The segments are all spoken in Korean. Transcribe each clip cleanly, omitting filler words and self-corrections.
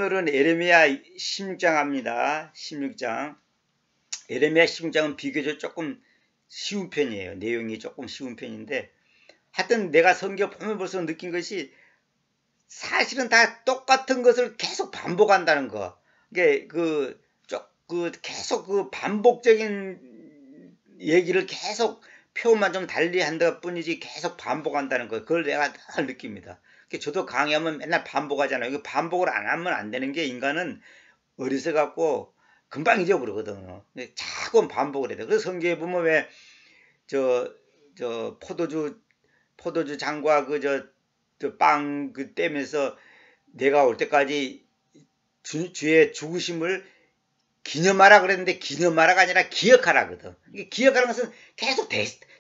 오늘은 에레미야 16장 합니다. 16장. 에레미야 16장은 비교적 조금 쉬운 편이에요. 내용이 조금 쉬운 편인데 하여튼 내가 성경 보면 벌써 느낀 것이 사실은 다 똑같은 것을 계속 반복한다는 거. 이게 계속 그 반복적인 얘기를 계속 표현만 좀 달리 한다 뿐이지 계속 반복한다는 거. 그걸 내가 늘 느낍니다. 저도 강의하면 맨날 반복하잖아요. 이거 반복을 안 하면 안 되는 게 인간은 어리석 갖고 금방 잊어버리거든요. 자꾸 반복을 해야 돼. 그래서 성경에 보면 왜 포도주 장과 빵 떼면서 내가 올 때까지 주의 죽으심을 기념하라 그랬는데 기념하라가 아니라 기억하라거든. 이게 기억하라는 것은 계속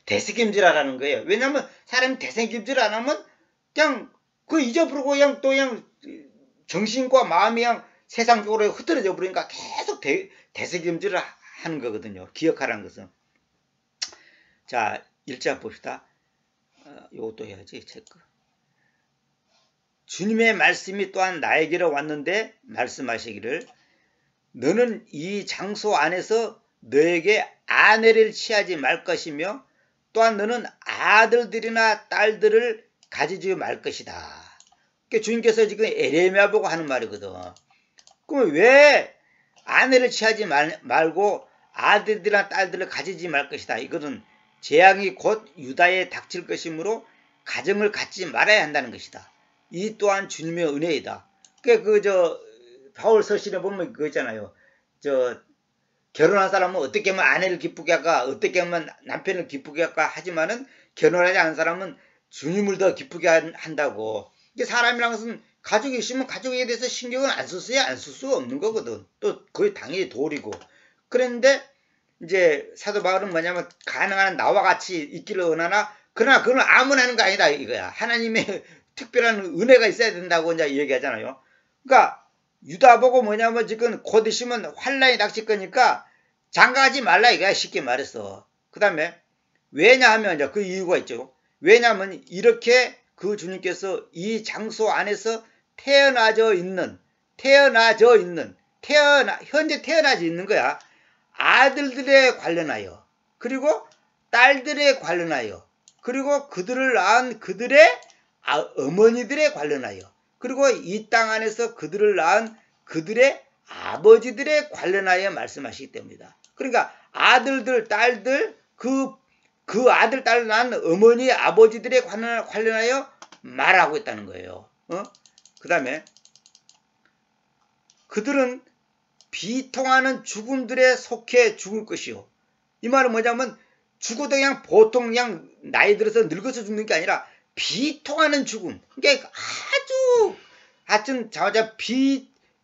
되새김질하라는 거예요. 왜냐하면 사람이 되새김질 안 하면 그냥 잊어버리고 그냥 정신과 마음이 그냥 세상 쪽으로 흐트러져 버리니까 계속 되새김질을 하는 거거든요. 기억하라는 것은. 자, 1장 봅시다. 요것도 해야지, 체크. 주님의 말씀이 또한 나에게로 왔는데 말씀하시기를 너는 이 장소 안에서 너에게 아내를 취하지 말 것이며 또한 너는 아들들이나 딸들을 가지지 말 것이다. 그러니까 주님께서 지금 에레미야 보고 하는 말이거든. 그럼 왜 아내를 취하지 말고 아들들이나 딸들을 가지지 말 것이다. 이거는 재앙이 곧 유다에 닥칠 것이므로 가정을 갖지 말아야 한다는 것이다. 이 또한 주님의 은혜이다. 바울 서신에 보면 그거 있잖아요. 결혼한 사람은 어떻게 하면 아내를 기쁘게 할까, 어떻게 하면 남편을 기쁘게 할까 하지만은 결혼하지 않은 사람은 주님을 더 기쁘게 한다고. 이게 사람이란 것은 가족이 있으면 가족에 대해서 신경을 안 썼어야 안 쓸 수가 없는 거거든. 또 거의 당연히 도리고. 그런데 이제 사도 바울은 뭐냐면 가능한 한 나와 같이 있기를 원하나 그러나 그건 아무나 하는 거 아니다 이거야. 하나님의 특별한 은혜가 있어야 된다고 이제 얘기하잖아요. 그러니까 유다 보고 뭐냐면 지금 곧 있으면 환란이 닥칠 거니까 장가하지 말라 이거야. 쉽게 말했어. 그 다음에 왜냐하면 이제 그 이유가 있죠. 왜냐하면 이렇게 그 주님께서 이 장소 안에서 현재 태어나져 있는 거야. 아들들에 관련하여 그리고 딸들에 관련하여 그리고 그들을 낳은 그들의 어머니들에 관련하여 그리고 이 땅 안에서 그들을 낳은 그들의 아버지들에 관련하여 말씀하시기 때문이다. 그러니까 아들들, 딸들, 그 아들, 딸을 낳은 어머니, 아버지들에 관련하여 말하고 있다는 거예요. 그 다음에 그들은 비통하는 죽음들에 속해 죽을 것이요. 이 말은 뭐냐면 죽어도 그냥 보통 그냥 나이 들어서 늙어서 죽는 게 아니라 비통하는 죽음. 그러니까 하여튼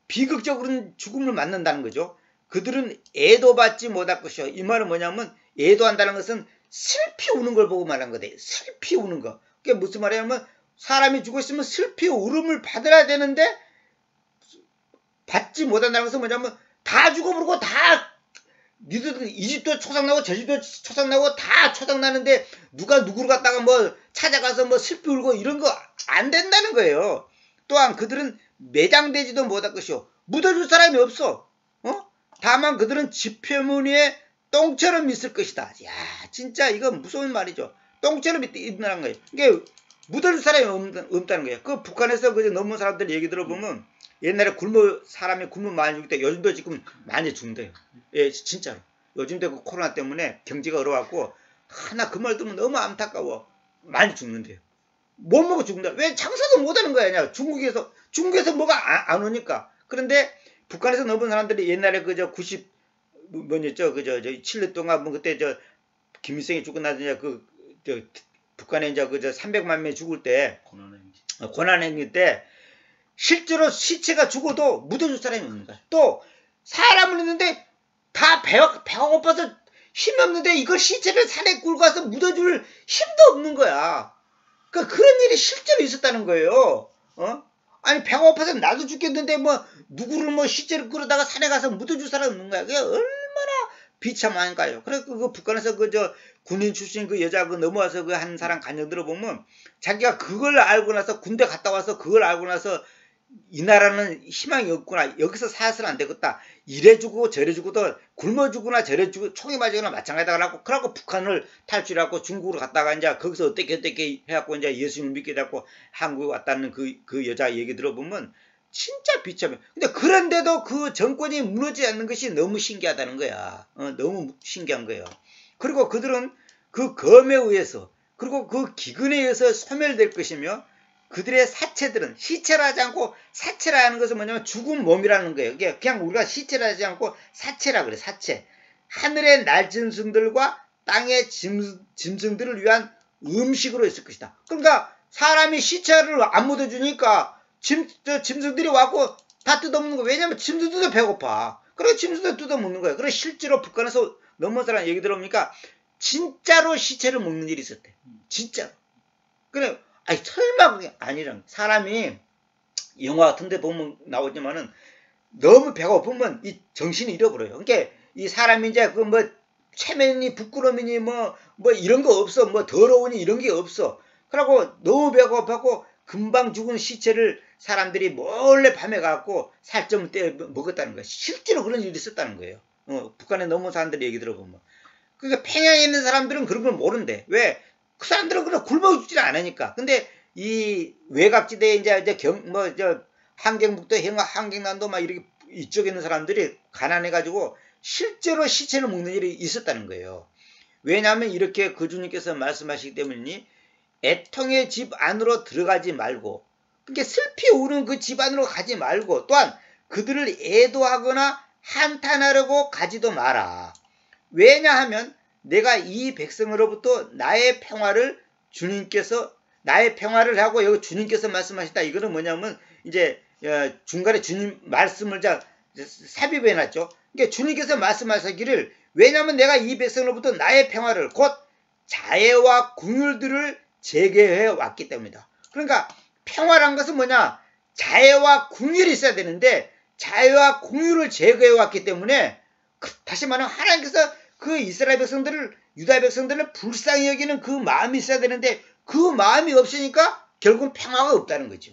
비극적으로 죽음을 맞는다는 거죠. 그들은 애도 받지 못할 것이요. 이 말은 뭐냐면 애도한다는 것은 슬피 우는 걸 보고 말한 거다. 슬피 우는 거. 그게 무슨 말이냐면 사람이 죽어 있으면 슬피 울음을 받아야 되는데 받지 못한다는 것은 뭐냐면 다 죽어버리고 다 니들 이 집도 초상나고 저 집도 초상나고 다 초상나는데 누가 누구를 갖다가 뭐 찾아가서 뭐 슬피 울고 이런 거 안 된다는 거예요. 또한 그들은 매장되지도 못할 것이요. 묻어줄 사람이 없어. 다만 그들은 지표무늬에 똥처럼 있을 것이다. 야, 진짜 이건 무서운 말이죠. 똥처럼 있다는 거예요. 이게 묻어줄 사람이 없다는 거예요. 그 북한에서 그저 넘은 사람들 얘기 들어보면 옛날에 사람이 굶어 많이 죽을 때 요즘도 지금 많이 죽는데요. 예, 진짜로. 요즘도 그 코로나 때문에 경제가 어려워갖고 하나 그 말 들으면 너무 안타까워. 많이 죽는데요. 못 먹어 죽는다. 왜 장사도 못하는 거야? 중국에서 뭐가 안 오니까. 그런데 북한에서 넘은 사람들이 옛날에 그저 7년 동안 뭐 그때 김일성이 죽고 나서 북한에 이제 300만 명이 죽을 때 고난행위 때 실제로 시체가 죽어도 묻어줄 사람이 없는 거야. 또 사람을 있는데 다 배가 고파서 힘이 없는데 이걸 시체를 산에 끌고 가서 묻어줄 힘도 없는 거야. 그러니까 그런 일이 실제로 있었다는 거예요. 아니 배가 고파서 나도 죽겠는데 뭐 누구를 뭐 시체를 끌어다가 산에 가서 묻어줄 사람이 없는 거야. 그게 얼마나 비참한가요. 그래서 그 북한에서 군인 출신 그 여자 넘어와서 그 한 사람 간증 들어보면 자기가 그걸 알고 나서 군대 갔다 와서 그걸 알고 나서 이 나라는 희망이 없구나. 여기서 살아서는 안 되겠다. 이래 주고 저래 주고도 굶어 죽거나 저래 주고 총이 맞거나 마찬가지다. 그러고 북한을 탈출하고 중국으로 갔다가 이제 거기서 어떻게 해갖고 이제 예수님을 믿게 되고 한국에 왔다는 그 여자 얘기 들어보면 진짜 비참해. 근데 그런데도 그 정권이 무너지지 않는 것이 너무 신기하다는 거야. 너무 신기한 거예요. 그리고 그들은 그 검에 의해서 그리고 그 기근에 의해서 소멸될 것이며 그들의 사체들은 시체를 하지 않고 사체라는 것은 뭐냐면 죽은 몸이라는 거예요. 그냥 우리가 시체를 하지 않고 사체라 그래. 사체. 하늘의 날짐승들과 땅의 짐승들을 위한 음식으로 있을 것이다. 그러니까 사람이 시체를 안 묻어주니까 짐승들이 와고 다 뜯어먹는 거예요. 왜냐면 짐승들도 배고파. 그래서 짐승들 뜯어먹는 거예요. 그래서 실제로 북한에서 넘어온 사람 얘기 들어보니까 진짜로 시체를 먹는 일이 있었대. 진짜로. 그래. 아니 설마 그게 아니란 사람이 영화 같은 데 보면 나오지만은 너무 배가 고프면 이 정신이 잃어버려요. 그러니까 이 사람이 이제 그 뭐 체면이 부끄러움이니 뭐 이런 거 없어. 뭐 더러우니 이런 게 없어. 그러고 너무 배가 고파고 금방 죽은 시체를 사람들이 몰래 밤에 가고 살점을 떼어 먹었다는 거예요. 실제로 그런 일이 있었다는 거예요. 북한에 넘어온 사람들 얘기 들어보면. 그러니까 평양에 있는 사람들은 그런 걸 모른대. 왜? 그 사람들은 그냥 굶어 죽지를 않으니까. 근데 이 외곽지대에 이제 항쟁북도, 항쟁난도 막 이렇게 이쪽에 있는 사람들이 가난해가지고 실제로 시체를 먹는 일이 있었다는 거예요. 왜냐하면 이렇게 그 주님께서 말씀하시기 때문이니 애통의 집 안으로 들어가지 말고, 그러니까 슬피 우는 그 집 안으로 가지 말고, 또한 그들을 애도하거나 한탄하려고 가지도 마라. 왜냐하면 내가 이 백성으로부터 나의 평화를 하고 여기 주님께서 말씀하셨다. 이거는 뭐냐면 이제 중간에 주님 말씀을 삽입해 놨죠. 그러니까 주님께서 말씀하시기를 왜냐하면 내가 이 백성으로부터 나의 평화를 곧 자애와 궁율들을 제거해 왔기 때문이다. 그러니까 평화란 것은 뭐냐? 자애와 궁율이 있어야 되는데 자애와 궁율을 제거해 왔기 때문에 다시 말하면 하나님께서 그 이스라엘 백성들을 유다 백성들을 불쌍히 여기는 그 마음이 있어야 되는데 그 마음이 없으니까 결국은 평화가 없다는 거죠.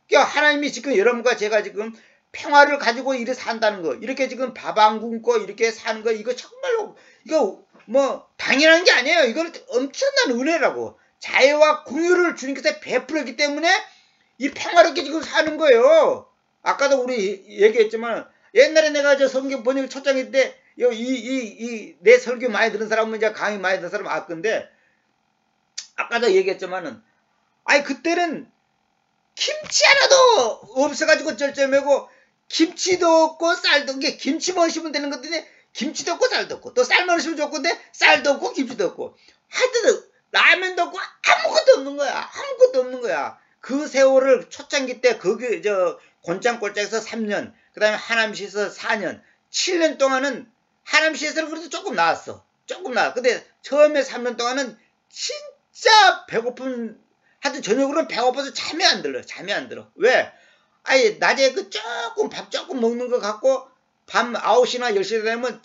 그러니까 하나님이 지금 여러분과 제가 지금 평화를 가지고 이렇게 산다는 거, 이렇게 지금 밥 안 굶고 이렇게 사는 거, 이거 정말로 이거 뭐 당연한 게 아니에요. 이거는 엄청난 은혜라고. 자애와 궁유를 주님께서 베풀었기 때문에 이 평화롭게 지금 사는 거예요. 아까도 우리 얘기했지만 옛날에 내가 저 성경 번역 첫 장일 때 내 설교 많이 들은 사람은 이제 강의 많이 들은 사람 알 건데 아까도 얘기했지만은 아니 그때는 김치 하나도 없어가지고 쩔쩔매고 김치도 없고 쌀도 없고 김치만 씹으면 되는 건데 김치도 없고 쌀도 없고 또 쌀만 씹으면 좋건데 쌀도 없고 김치도 없고 하여튼 라면도 없고 아무것도 없는 거야. 아무것도 없는 거야. 그 세월을 초창기 때 거기 곤짱골짜기에서 3년 그 다음에 하남시에서 4년 7년 동안은 하남시에서는 그래도 조금 나았어. 조금 나아. 근데 처음에 3년 동안은 진짜 배고픈 하여튼 저녁으로는 배고파서 잠이 안 들어. 왜? 아니 낮에 그 밥 조금 먹는 거 갖고 밤 9시나 10시 되면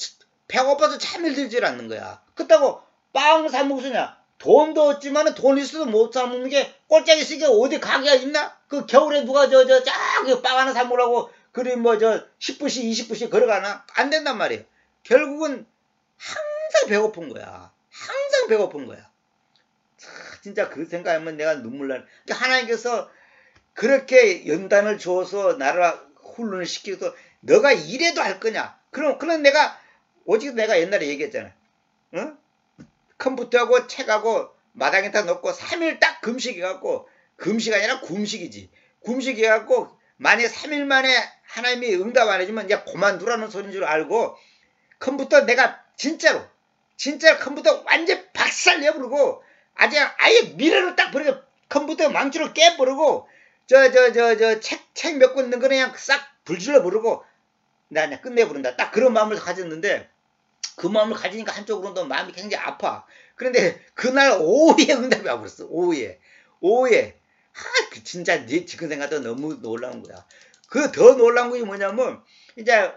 배고파서 잠이 들질 않는 거야. 그렇다고 빵 사 먹으냐? 돈도 없지만 돈 있어도 못 사 먹는 게 꼴짝이 쓰게 어디 가게가 있나? 그 겨울에 누가 빵 하나 사 먹으라고 그리 10불씩 20불씩 걸어가나? 안 된단 말이에요. 결국은 항상 배고픈 거야. 항상 배고픈 거야. 진짜 그 생각하면 내가 눈물 나네. 하나님께서 그렇게 연단을 줘서 나를 훈련을 시키고 너가 이래도 할 거냐? 그럼 오직 내가 옛날에 얘기했잖아. 응? 컴퓨터하고 책하고 마당에다 놓고 3일 딱 금식해갖고 금식 아니라 굶식이지. 굶식해갖고 만약에 3일 만에 하나님이 응답 안 해주면 이제 그만두라는 소리인 줄 알고 컴퓨터 내가 진짜로 컴퓨터 완전 박살 내버리고 아예 미래로 딱 버리고 컴퓨터 망치로 깨버리고 책 몇 권 있는 거 그냥 싹 불질러 버리고 나 그냥 끝내버린다. 딱 그런 마음을 가졌는데 그 마음을 가지니까 한쪽으로는 마음이 굉장히 아파. 그런데 그날 오후에 응답이 와버렸어. 오후에. 진짜 지금 생각도 너무 놀라운 거야. 그 더 놀라운 것이 뭐냐면 이제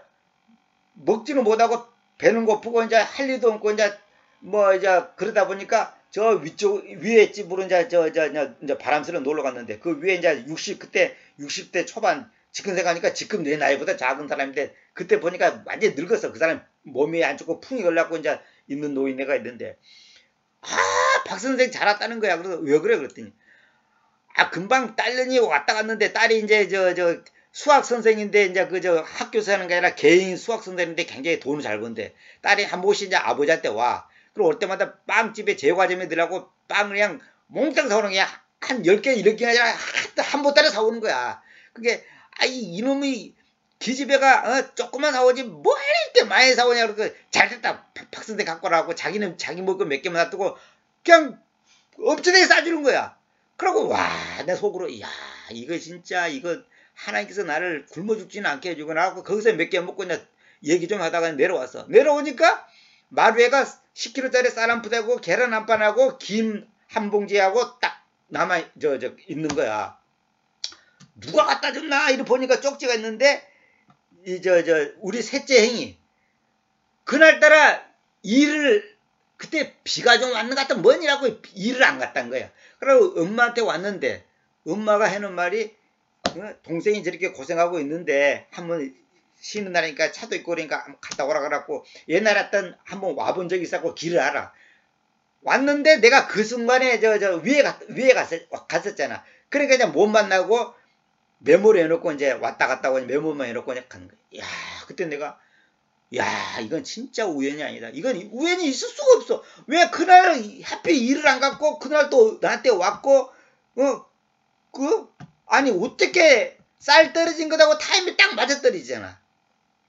먹지는 못하고 배는 고프고 이제 할 일도 없고 이제 그러다 보니까 저 위쪽 위에 집으로 이제 바람스러 놀러 갔는데 그 위에 이제 그때 60대 초반 지금 생각하니까 지금 내 나이보다 작은 사람인데 그때 보니까 완전히 늙었어. 그 사람 몸이 안 좋고 풍이 걸려갖고 이제 있는 노인네가 있는데 박 선생 잘 왔다는 거야. 그래서 왜 그래 그랬더니 금방 딸년이 왔다 갔는데 딸이 이제 저 수학 선생인데 이제 학교에서 하는 게 아니라 개인 수학 선생인데 굉장히 돈을 잘 번대. 딸이 한 번씩 이제 아버지한테 와. 그리고 올 때마다 빵집에 제과점에 들어가고 빵을 그냥 몽땅 사오는 게 한 10개 이렇게 아니라 한 보따리 사오는 거야. 그게 이놈이 기집애가 조금만 사오지 뭘 이렇게 많이 사오냐. 그러고 잘됐다 박 선생 갖고 오라고 자기는 자기 먹을 거 몇 개만 놔두고 그냥 엄청나게 싸주는 거야. 그러고 내 속으로 야 이거 진짜 이거 하나님께서 나를 굶어 죽지는 않게 해주구나 하고 거기서 몇 개 먹고 이제 얘기 좀 하다가 내려왔어. 내려오니까 마루에가 10kg짜리 쌀 한 푸대고 계란 한 판하고 김 한 봉지하고 딱 남아 있는 거야. 누가 갖다 줬나 이렇게 보니까 쪽지가 있는데 우리 셋째 행이 그날따라 일을 그때 비가 좀 왔는 것 같다 뭐니라고 일을 안 갔단 거야. 그리고 엄마한테 왔는데 엄마가 해놓은 말이 동생이 저렇게 고생하고 있는데 한번 쉬는 날이니까 차도 있고 그러니까 갔다 오라 그래갖고 옛날에 한번 와본 적이 있었고 길을 알아. 왔는데 내가 그 순간에 위에 갔었잖아. 그러니까 이제 못 만나고 메모를 해놓고 이제 왔다 갔다 하고 메모만 해놓고 이제 가는 거야. 야 그때 내가 이건 진짜 우연이 아니다. 이건 우연이 있을 수가 없어. 왜 그날 하필 일을 안 갔고 그날 또 나한테 왔고 아니 어떻게 쌀 떨어진 거다고 타임이 딱 맞아 떨어지잖아.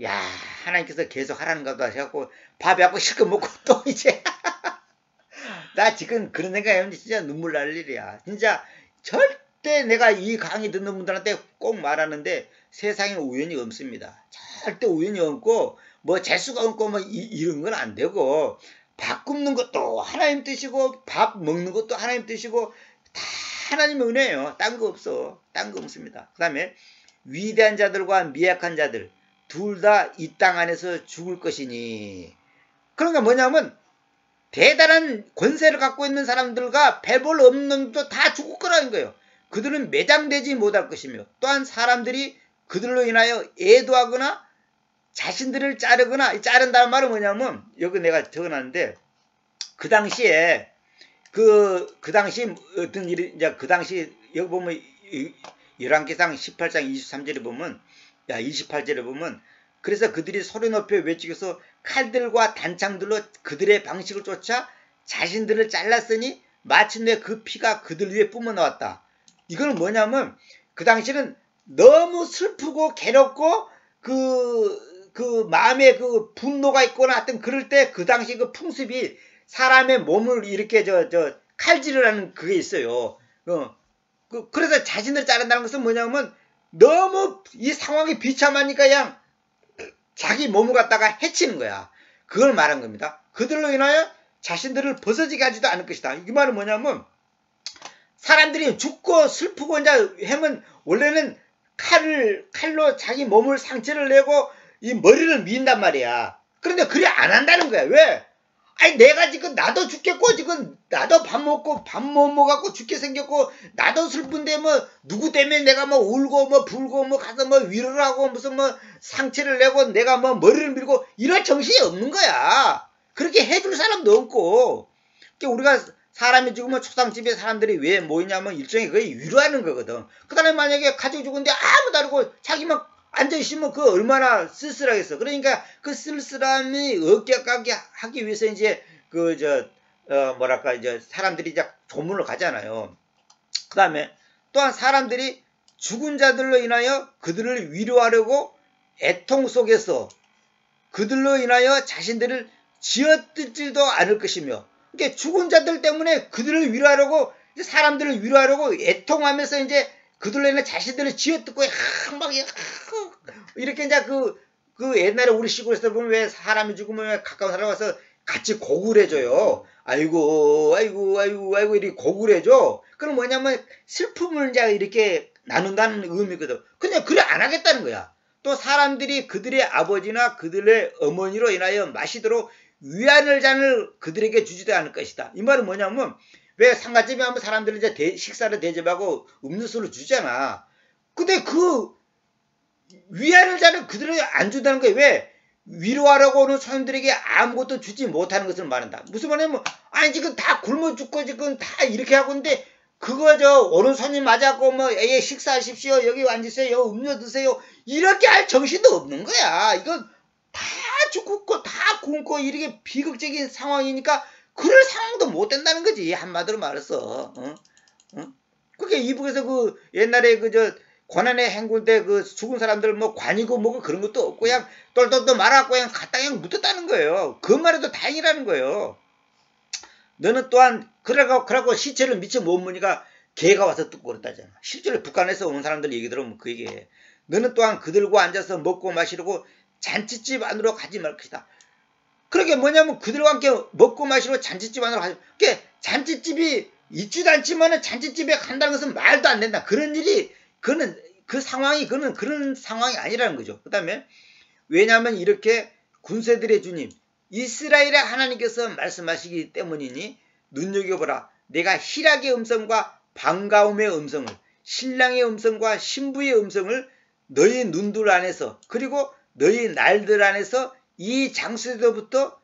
야 하나님께서 계속 하라는 거다 해갖고 밥하고 실컷 먹고 또 이제 나 지금 그런 생각하면 진짜 눈물 날 일이야. 진짜 절대 내가 이 강의 듣는 분들한테 꼭 말하는데 세상에 우연이 없습니다. 절대 우연이 없고 뭐 재수가 없고 뭐 이런 건 안 되고 밥 굽는 것도 하나님 뜻이고 밥 먹는 것도 하나님 뜻이고 다 하나님의 은혜예요. 딴 거 없어. 딴 거 없습니다. 그 다음에 위대한 자들과 미약한 자들 둘 다 이 땅 안에서 죽을 것이니 그러니까 뭐냐면 대단한 권세를 갖고 있는 사람들과 배볼 없는 놈도 다 죽을 거라는 거예요. 그들은 매장되지 못할 것이며 또한 사람들이 그들로 인하여 애도하거나 자신들을 자른다는 말은 뭐냐면 여기 내가 적어놨는데 그 당시에 그 당시 어떤 일이 이제 그 당시 여기 보면 열왕기상 18장 23절에 보면 28절에 보면 그래서 그들이 소리 높여 외치고서 칼들과 단창들로 그들의 방식을 쫓아 자신들을 잘랐으니 마침내 그 피가 그들 위에 뿜어나왔다. 이건 뭐냐면 그 당시는 너무 슬프고 괴롭고 그 마음에 그 분노가 있거나 하여튼 그럴 때 그 당시 그 풍습이 사람의 몸을 이렇게 칼질을 하는 그게 있어요. 그래서 자신을 자른다는 것은 뭐냐면 너무 이 상황이 비참하니까 그냥 자기 몸을 갖다가 해치는 거야. 그걸 말한 겁니다. 그들로 인하여 자신들을 벗어지게 하지도 않을 것이다. 이 말은 뭐냐면 사람들이 죽고 슬프고 이제 하면 원래는 칼로 자기 몸을 상처를 내고 이 머리를 민단 말이야. 그런데 그래 안 한다는 거야. 왜? 아니 내가 지금 나도 죽겠고 지금 나도 밥 먹고 밥 못 먹어갖고 죽게 생겼고 나도 슬픈데 뭐 누구 때문에 내가 뭐 울고 뭐 불고 뭐 가서 뭐 위로를 하고 무슨 뭐 상처를 내고 내가 뭐 머리를 밀고 이럴 정신이 없는 거야. 그렇게 해줄 사람도 없고. 그러니까 우리가 사람이 죽으면 초상집에 사람들이 왜 모이냐면 일종의 거의 위로하는 거거든. 그 다음에 만약에 가족이 죽은데 아무도 안 하고 자기만 앉아있으면 그 얼마나 쓸쓸하겠어. 그러니까 그 쓸쓸함이 억제하게 하기 위해서 이제 뭐랄까 이제 사람들이 이제 조문을 가잖아요. 그 다음에 또한 사람들이 죽은 자들로 인하여 그들을 위로하려고 애통 속에서 그들로 인하여 자신들을 지어뜯지도 않을 것이며 그러니까 죽은 자들 때문에 그들을 위로하려고 사람들을 위로하려고 애통하면서 이제 그들로 인해 자신들을 지어뜯고 막 이렇게 이제 그 옛날에 우리 시골에서 보면 왜 사람이 죽으면 왜 가까운 사람 와서 같이 곡을 해줘요. 아이고 이렇게 곡을 해줘. 그럼 뭐냐면 슬픔을 이제 이렇게 나눈다는 의미거든. 근데 그래 안 하겠다는 거야. 또 사람들이 그들의 아버지나 그들의 어머니로 인하여 마시도록 위안을 잔을 그들에게 주지도 않을 것이다. 이 말은 뭐냐면 왜 상가집에 하면 사람들이 이제 식사를 대접하고 음료수를 주잖아. 근데 그 위안을 자는 그들에게 안 준다는 거예요. 왜? 위로하려고 오는 손님들에게 아무것도 주지 못하는 것을 말한다. 무슨 말이냐면, 아니, 지금 다 굶어 죽고 지금 다 이렇게 하고 있는데, 그거 오는 손님 맞았고, 예, 식사하십시오. 여기 앉으세요. 여기 음료 드세요. 이렇게 할 정신도 없는 거야. 이건 다 죽고, 다 굶고, 이렇게 비극적인 상황이니까, 그럴 상황도 못 된다는 거지. 한마디로 말해서. 그게 이북에서 옛날에 고난의 행군 때 죽은 사람들 관이고 뭐고 그런 것도 없고 그냥 똘똘똘 말아갖고 그냥 갖다 그냥 묻었다는 거예요. 그것만 해도 다행이라는 거예요. 너는 또한 그러고 시체를 미처 못 보니까 개가 와서 뜯고 그랬다잖아. 실제로 북한에서 온 사람들 얘기 들으면 그 얘기해. 너는 또한 그들과 앉아서 먹고 마시려고 잔치집 안으로 가지 말 것이다. 그러게 뭐냐면 그들과 함께 먹고 마시러 잔치집 안으로 가지. 그게 잔치집이 있지도 않지만은 잔치집에 간다는 것은 말도 안 된다. 그런 일이 그런 상황이 아니라는 거죠. 그 다음에 왜냐하면 이렇게 군세들의 주님 이스라엘의 하나님께서 말씀하시기 때문이니 눈여겨보라. 내가 희락의 음성과 반가움의 음성을 신랑의 음성과 신부의 음성을 너희 눈들 안에서 그리고 너희 날들 안에서 이 장소에서부터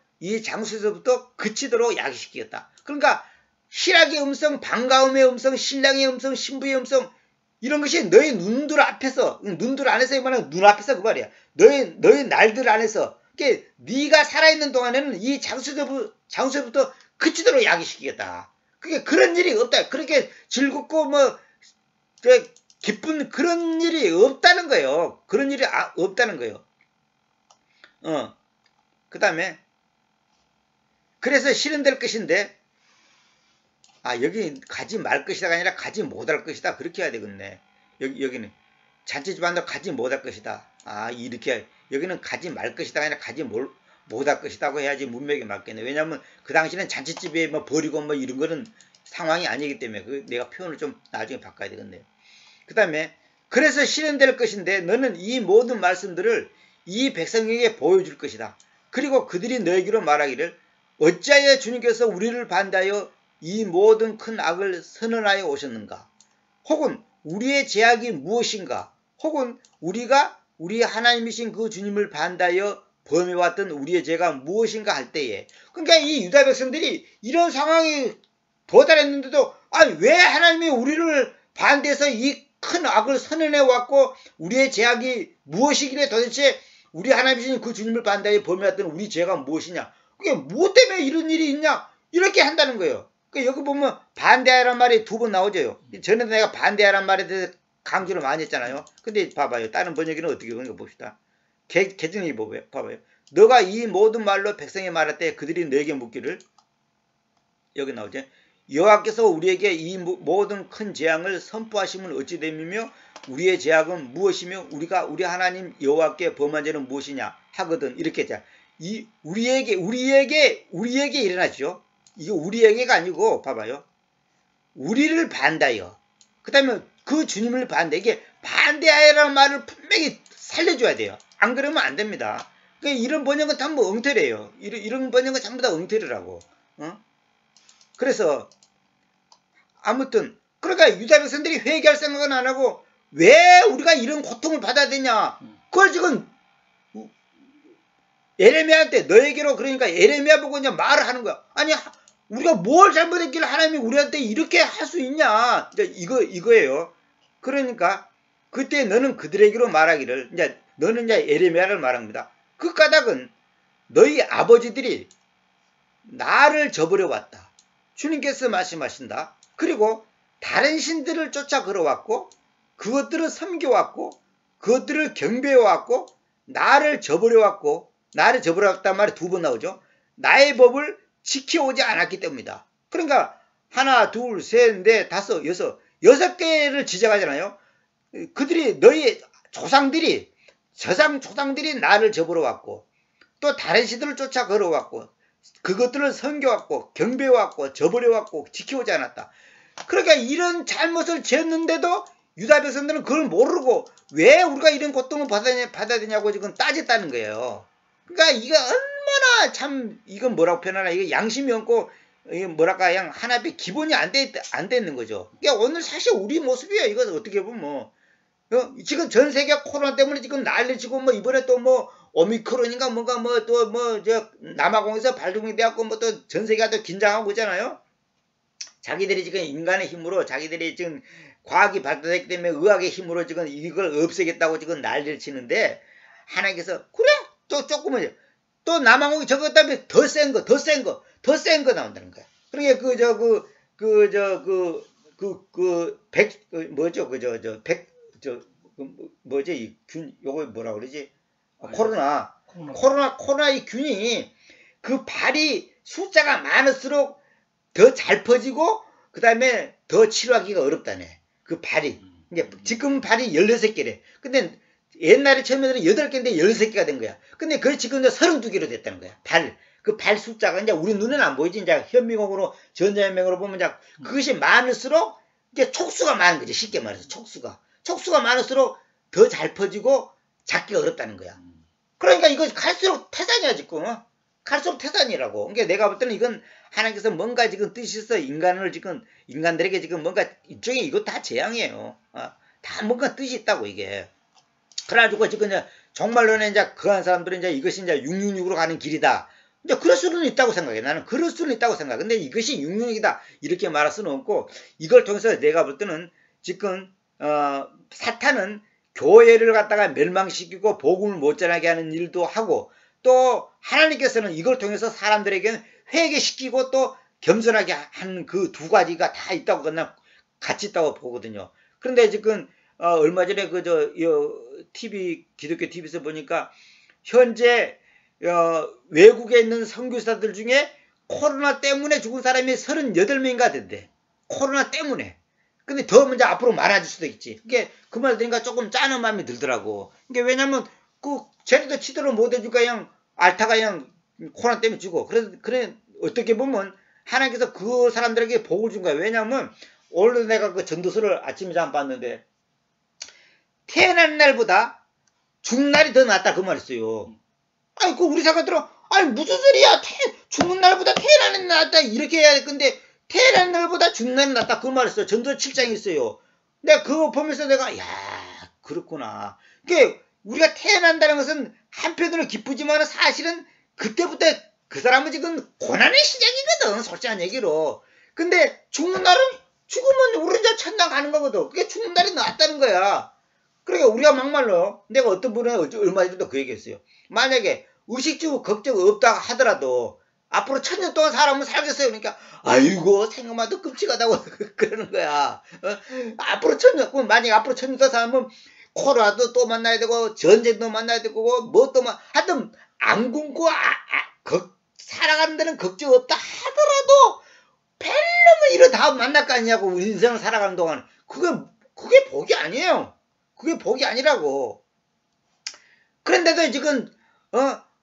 그치도록 야기시키겠다. 그러니까 희락의 음성, 반가움의 음성, 신랑의 음성, 신부의 음성 이런 것이 너희 눈들 앞에서 눈들 안에서 이만한 눈 앞에서 그 말이야. 너희 날들 안에서 그러니까 네가 살아있는 동안에는 이 장소에부터 그치도록 야기시키겠다. 그게 그런 일이 없다. 그렇게 즐겁고 기쁜 그런 일이 없다는 거예요. 그런 일이 없다는 거예요. 그 다음에 그래서 실현될 것인데 여기 가지 말 것이다가 아니라 가지 못할 것이다. 그렇게 해야 되겠네. 여기는 잔치집 안으로 가지 못할 것이다. 이렇게 여기는 가지 말 것이다가 아니라 가지 못할 것이다고 해야지 문맥에 맞겠네. 왜냐하면 그 당시는 잔치집에 버리고 이런 거는 상황이 아니기 때문에 내가 표현을 좀 나중에 바꿔야 되겠네요. 그 다음에 그래서 실현될 것인데 너는 이 모든 말씀들을 이 백성에게 보여줄 것이다. 그리고 그들이 너에게로 말하기를 어찌하여 주님께서 우리를 반대하여 이 모든 큰 악을 선언하여 오셨는가? 혹은 우리의 죄악이 무엇인가? 혹은 우리가 우리 하나님이신 그 주님을 반대하여 범해왔던 우리의 죄가 무엇인가 할 때에 그러니까 이 유다 백성들이 이런 상황이 도달했는데도 왜 하나님이 우리를 반대해서 이 큰 악을 선언해 왔고 우리의 죄악이 무엇이길래 도대체 우리 하나님이신 그 주님을 반대하여 범해왔던 우리 죄가 무엇이냐? 그게 뭐 때문에 이런 일이 있냐? 이렇게 한다는 거예요. 여기 보면 반대하라는 말이 2번 나오죠. 전에도 내가 반대하라는 말에 대해서 강조를 많이 했잖아요. 근데 봐봐요. 다른 번역에는 어떻게 보는가 봅시다. 개정이 봐봐요. 너가 이 모든 말로 백성에 말할 때 그들이 너에게 묻기를 여기 나오죠. 여호와께서 우리에게 이 모든 큰 재앙을 선포하심은 어찌 됨이며 우리의 죄악은 무엇이며 우리가 우리 하나님 여호와께 범한 죄는 무엇이냐 하거든. 이렇게 자. 우리에게 일어나죠. 이게 우리에게가 아니고 봐봐요. 우리를 반대하여 그 다음에 그 주님을 이게 반대하여라는 말을 분명히 살려줘야 돼요. 안 그러면 안 됩니다. 그러니까 이런 번역은 전부 엉터리예요. 이런 번역은 전부 다 엉터리라고. 그래서 아무튼 그러니까 유다 백성들이 회개할 생각은 안 하고 왜 우리가 이런 고통을 받아야 되냐. 그걸 지금 예레미야한테 너에게로 그러니까 예레미야 보고 이제 말을 하는 거야. 아니 우리가 뭘 잘못했길래 하나님이 우리한테 이렇게 할 수 있냐. 이거예요. 그러니까 그때 너는 그들에게로 말하기를 이제 너는 이제 예레미야를 말합니다. 그 까닭은 너희 아버지들이 나를 저버려 왔다. 주님께서 말씀하신다. 그리고 다른 신들을 쫓아 걸어왔고 그것들을 섬겨왔고 그것들을 경배해왔고 나를 저버려 왔단 말이 2번 나오죠. 나의 법을 지켜오지 않았기 때문이다. 그러니까 하나, 둘, 셋, 넷, 다섯, 여섯 개를 지적하잖아요. 그들이 너희 조상들이 나를 저버려 왔고 또 다른 신들을 쫓아 걸어왔고 그것들을 섬겨왔고 경배해왔고 저버려왔고 지켜오지 않았다. 그러니까 이런 잘못을 지었는데도 유다 백성들은 그걸 모르고 왜 우리가 이런 고통을 받아야 되냐고 지금 따졌다는 거예요. 그러니까 이거 얼마나 참 이건 뭐라고 표현하나 이거 양심이 없고 이게 뭐랄까 그냥 하나의 기본이 안 돼 있는 거죠. 그러니까 오늘 사실 우리 모습이에요. 이거 어떻게 보면 지금 전 세계 코로나 때문에 지금 난리치고 뭐 이번에 또 뭐 오미크론인가 뭔가 뭐 또 뭐 저 남아공에서 발동이 돼갖고 뭐 또 전 세계가 또 긴장하고 있잖아요. 자기들이 지금 인간의 힘으로 자기들이 지금 과학이 발달했기 때문에 의학의 힘으로 지금 이걸 없애겠다고 지금 난리를 치는데 하나님께서 그래 또 조금은 또 남아공이 저것 때문에 더 센 거 더 센 거 나온다는 거야. 그러니까 뭐지 이 균 요거 뭐라 그러지 코로나 이 균이 그 발이 숫자가 많을수록 더 잘 퍼지고 그 다음에 더 치료하기가 어렵다네. 그 발이. 그러니까 지금 발이 16개래. 근데 옛날에 처음에는 8개인데 16개가 된 거야. 근데 그게 지금 32개로 됐다는 거야. 그 발 숫자가 이제 우리 눈에는 안 보이지. 이제 현미경으로 전자현미경으로 보면 이제 그것이 많을수록 이제 촉수가 많은 거지. 쉽게 말해서 촉수가 많을수록 더 잘 퍼지고 잡기가 어렵다는 거야. 그러니까 이거 갈수록 태산이야 지금. 갈수록 태산이라고. 그러니까 내가 볼 때는 이건 하나님께서 뭔가 지금 뜻이 있어 인간들에게 지금 뭔가 일종의 이거 다 재앙이에요. 다 뭔가 뜻이 있다고 이게. 그래가지고 지금 이제 정말로는 이제 그한 사람들은 이제 이것이 이제 666으로 가는 길이다. 이제 그럴 수는 있다고 생각해. 나는 그럴 수는 있다고 생각해. 근데 이것이 666이다 이렇게 말할 수는 없고 이걸 통해서 내가 볼 때는 지금 사탄은 교회를 갖다가 멸망시키고 복음을 못 전하게 하는 일도 하고 또 하나님께서는 이걸 통해서 사람들에게는 회개시키고 또 겸손하게 한 그 두 가지가 다 있다고 그냥 같이 있다고 보거든요. 그런데 지금 얼마 전에 기독교 TV에서 보니까 현재 외국에 있는 선교사들 중에 코로나 때문에 죽은 사람이 38명인가 된대. 코로나 때문에. 근데 더 문제 앞으로 많아질 수도 있지. 그 말 들으니까 조금 짠한 마음이 들더라고. 왜냐면 쟤네도 치도를 못 해주니까 그냥 알타가 그냥 코로나 때문에 죽어. 그래 어떻게 보면 하나님께서 그 사람들에게 복을 준 거야. 왜냐면 오늘 내가 그 전도서를 아침에 잠 봤는데 태어난 날보다 죽는 날이 더 낫다 그 말했어요. 아니 우리 사람들은 아니 무슨 소리야 죽는 날보다 태어나는 날이 낫다 이렇게 해야 될 건데 태어난 날보다 죽는 날이 낫다 그 말했어요. 전도서 7장에 있어요. 내가 그거 보면서 내가 야 그렇구나. 우리가 태어난다는 것은 한편으로 기쁘지만 사실은 그때부터 그 사람은 지금 고난의 시작이거든. 솔직한 얘기로. 근데 죽는 날은 죽으면 우리 이제 천당 가는 거거든. 그게 죽는 날이 낫다는 거야. 그러니까 우리가 막말로 내가 어떤 분은 얼마 전에도 그 얘기했어요. 만약에 의식주 걱정 없다 하더라도 앞으로 1000년 동안 사람은 살겠어요. 그러니까 아이고 생각만 도 끔찍하다고 그러는 거야. 앞으로 1000년 만약에 앞으로 1000년 동안 살면 코로나도 또 만나야 되고 전쟁도 만나야 되고 뭐 또 하여튼 안 굶고 살아간다는 걱정 없다 하더라도 벨름을 이러 다 만날 거 아니냐고 인생을 살아가는 동안 그게 복이 아니에요. 그게 복이 아니라고. 그런데도 지금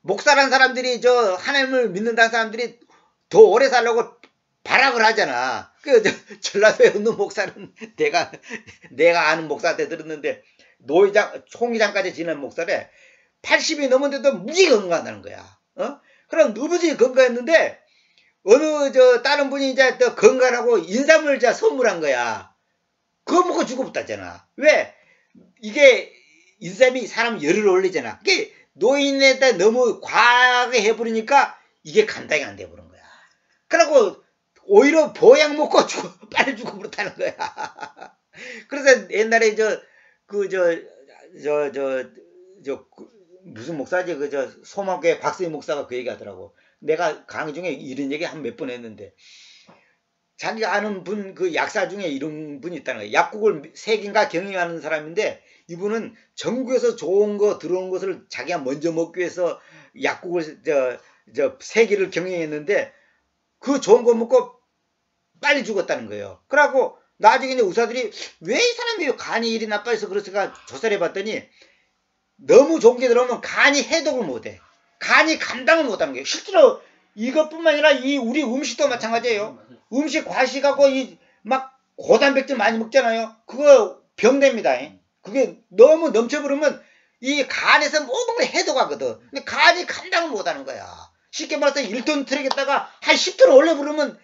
목사란 사람들이 하나님을 믿는다는 사람들이 더 오래 살려고 발악을 하잖아. 전라도에 있는 목사는 내가 아는 목사한테 들었는데 총회장까지 지낸 목사래. 80이 넘었는데도 무지 건강하다는 거야. 그럼 무지 건강했는데 어느 다른 분이 이제 또 건강하고 인삼을 선물한 거야. 그거 먹고 죽어붙었잖아. 왜? 이게 인삼이 사람 열을 올리잖아. 노인에다 너무 과하게 해버리니까 이게 감당이 안 돼버린 거야. 그러고 오히려 보약 먹고 빨리 죽어버렸다는 거야. 그래서 옛날에 무슨 목사지 소망교회 박수희 목사가 그 얘기 하더라고. 내가 강의 중에 이런 얘기 한 몇 번 했는데 자기가 아는 분 약사 중에 이런 분이 있다는 거야. 약국을 3개인가 경영하는 사람인데 이분은 전국에서 좋은 거 들어온 것을 자기가 먼저 먹기 위해서 약국을 3개를 경영했는데 그 좋은 거 먹고 빨리 죽었다는 거예요. 그러고 나중에 이제 의사들이 왜 이 사람이 간이 이리 나빠해서 그랬을까 조사를 해봤더니 너무 좋은 게 들어오면 간이 해독을 못해. 간이 감당을 못하는 거예요. 실제로 이것뿐만 아니라 우리 음식도 마찬가지예요. 음식 과식하고 막 고단백질 많이 먹잖아요. 그거 병됩니다. 그게 너무 넘쳐버리면 이 간에서 모든 걸 해독하거든. 근데 간이 감당을 못하는 거야. 쉽게 말해서 1톤 트럭에다가 한 10톤 올려버리면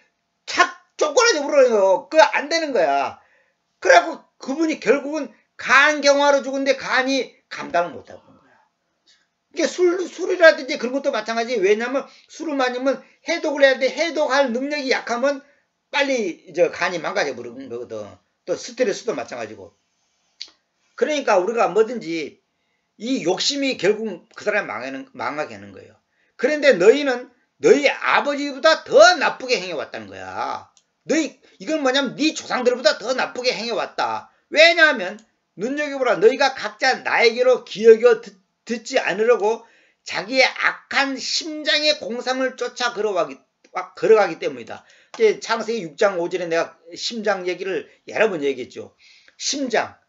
착 쪼그라져 버려요. 그거 안 되는 거야. 그래갖고 그분이 결국은 간경화로 죽은데 간이 감당을 못하고 있는 거야. 이게 술이라든지 그런 것도 마찬가지. 왜냐하면 술을 마시면 해독을 해야 돼. 해독할 능력이 약하면 빨리 이제 간이 망가져 버리는 거거든. 또 스트레스도 마찬가지고. 그러니까 우리가 뭐든지 이 욕심이 결국 그 사람을 망하게 하는 거예요. 그런데 너희는 너희 아버지보다 더 나쁘게 행해왔다는 거야. 이건 뭐냐면 네 조상들보다 더 나쁘게 행해왔다. 왜냐하면 눈여겨보라. 너희가 각자 나에게로 기어겨 듣지 않으려고 자기의 악한 심장의 공상을 쫓아 걸어가기 때문이다. 창세기 6장 5절에 내가 심장 얘기를 여러 번 얘기했죠. 심장.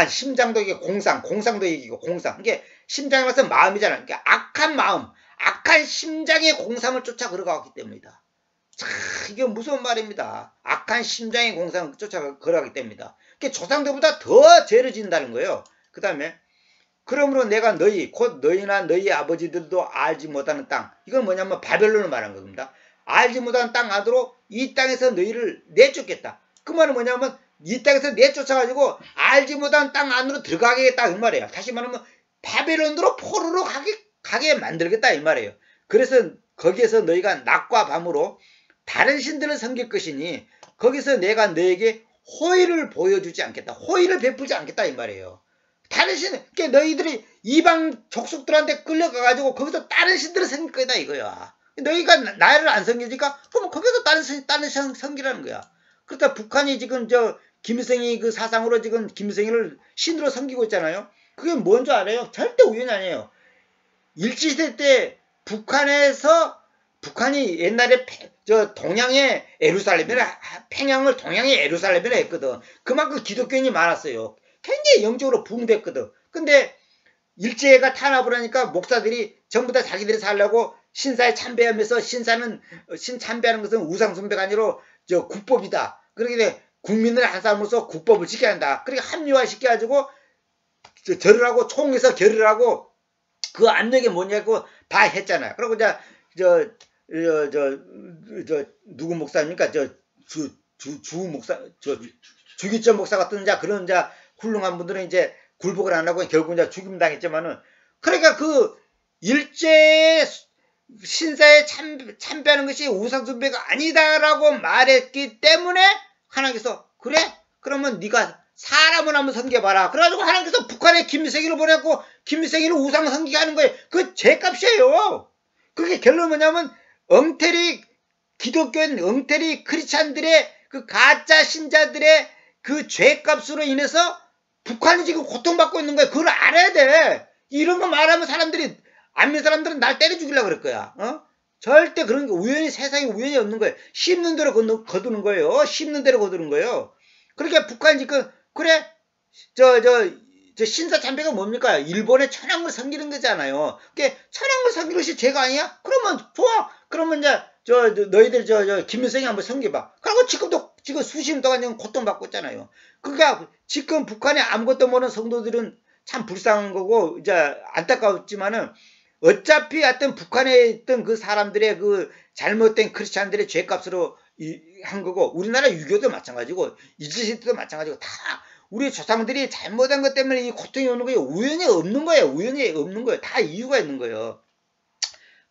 심장도 이게 공상도 얘기고 공상. 이게 심장이라서 마음이잖아. 그러니까 악한 마음, 악한 심장의 공상을 쫓아 걸어가기 때문이다. 참, 이게 무서운 말입니다. 악한 심장의 공상을 쫓아 걸어가기 때문이다. 그러니까 조상들보다 더 죄를 짓는다는 거예요. 그 다음에 그러므로 내가 곧 너희나 너희 아버지들도 알지 못하는 땅. 이건 뭐냐면 바벨론을 말하는 겁니다. 알지 못하는 땅 안으로 이 땅에서 너희를 내쫓겠다. 그 말은 뭐냐면 이 땅에서 내쫓아가지고 알지 못한 땅 안으로 들어가겠다 이 말이에요. 다시 말하면 바벨론으로 포로로 가게 만들겠다 이 말이에요. 그래서 거기에서 너희가 낮과 밤으로 다른 신들을 섬길 것이니 거기서 내가 너에게 호의를 보여주지 않겠다. 호의를 베풀지 않겠다 이 말이에요. 다른 신, 그러니까 너희들이 이방 족속들한테 끌려가가지고 거기서 다른 신들을 섬길 거다 이거야. 너희가 나를 안 섬기니까 그럼 거기서 다른 신 섬기라는 거야. 그러니까 북한이 지금 김일성이 그 사상으로 지금 김일성이를 신으로 섬기고 있잖아요. 그게 뭔 줄 알아요? 절대 우연이 아니에요. 일제시대 때 북한이 옛날에 동양의 에루살렘이라 평양을 동양의 에루살렘이라 했거든. 그만큼 기독교인이 많았어요. 굉장히 영적으로 부흥됐거든. 근데 일제가 탄압을 하니까 목사들이 전부 다 자기들이 살려고 신사에 참배하면서 신 참배하는 것은 우상 숭배가 아니라 국법이다. 그러게 국민을 한 사람으로서 국법을 지켜야 한다. 그렇게 합리화시켜가지고 절을 하고 총에서 결을 하고 그 압력이 뭐냐고 다 했잖아요. 그리고 누구 목사입니까? 주 목사, 주기철 목사 같은 그런 훌륭한 분들은 이제 굴복을 안 하고 결국 죽임 당했지만은 그러니까 그 일제 신사에 참배하는 것이 우상숭배가 아니다라고 말했기 때문에 하나님께서 그래? 그러면 네가 사람을 한번 섬겨봐라. 그래가지고 하나님께서 북한에 김일성이를 보냈고 김일성이를 우상 섬기게 하는 거예요. 그 죄값이에요. 그게 결론은 뭐냐면 기독교인 엉터리 크리스찬들의 그 가짜 신자들의 그 죄값으로 인해서 북한이 지금 고통받고 있는 거예요. 그걸 알아야 돼. 이런 거 말하면 사람들이 안 믿는 사람들은 날 때려 죽이려고 그럴 거야. 절대 그런 게 세상에 우연이 없는 거예요. 씹는 대로 거두는 거예요. 씹는 대로 거두는 거예요. 그러니까 북한이 지금 그래 신사 참배가 뭡니까? 일본의 천황을 섬기는 거잖아요. 그게 천황을 섬기는 것이 죄가 아니야? 그러면 좋아. 그러면 너희들 김일성이 한번 섬겨봐. 그리고 지금 수십 년 동안 고통받고 있잖아요. 그러니까 지금 북한에 아무것도 모르는 성도들은 참 불쌍한 거고 이제 안타까웠지만은 어차피 하여튼 북한에 있던 그 사람들의 그 잘못된 크리스찬들의 죄값으로 한 거고 우리나라 유교도 마찬가지고 일제시대도 마찬가지고 다 우리 조상들이 잘못한 것 때문에 이 고통이 오는 거예요. 우연히 없는 거예요. 우연히 없는 거예요. 다 이유가 있는 거예요.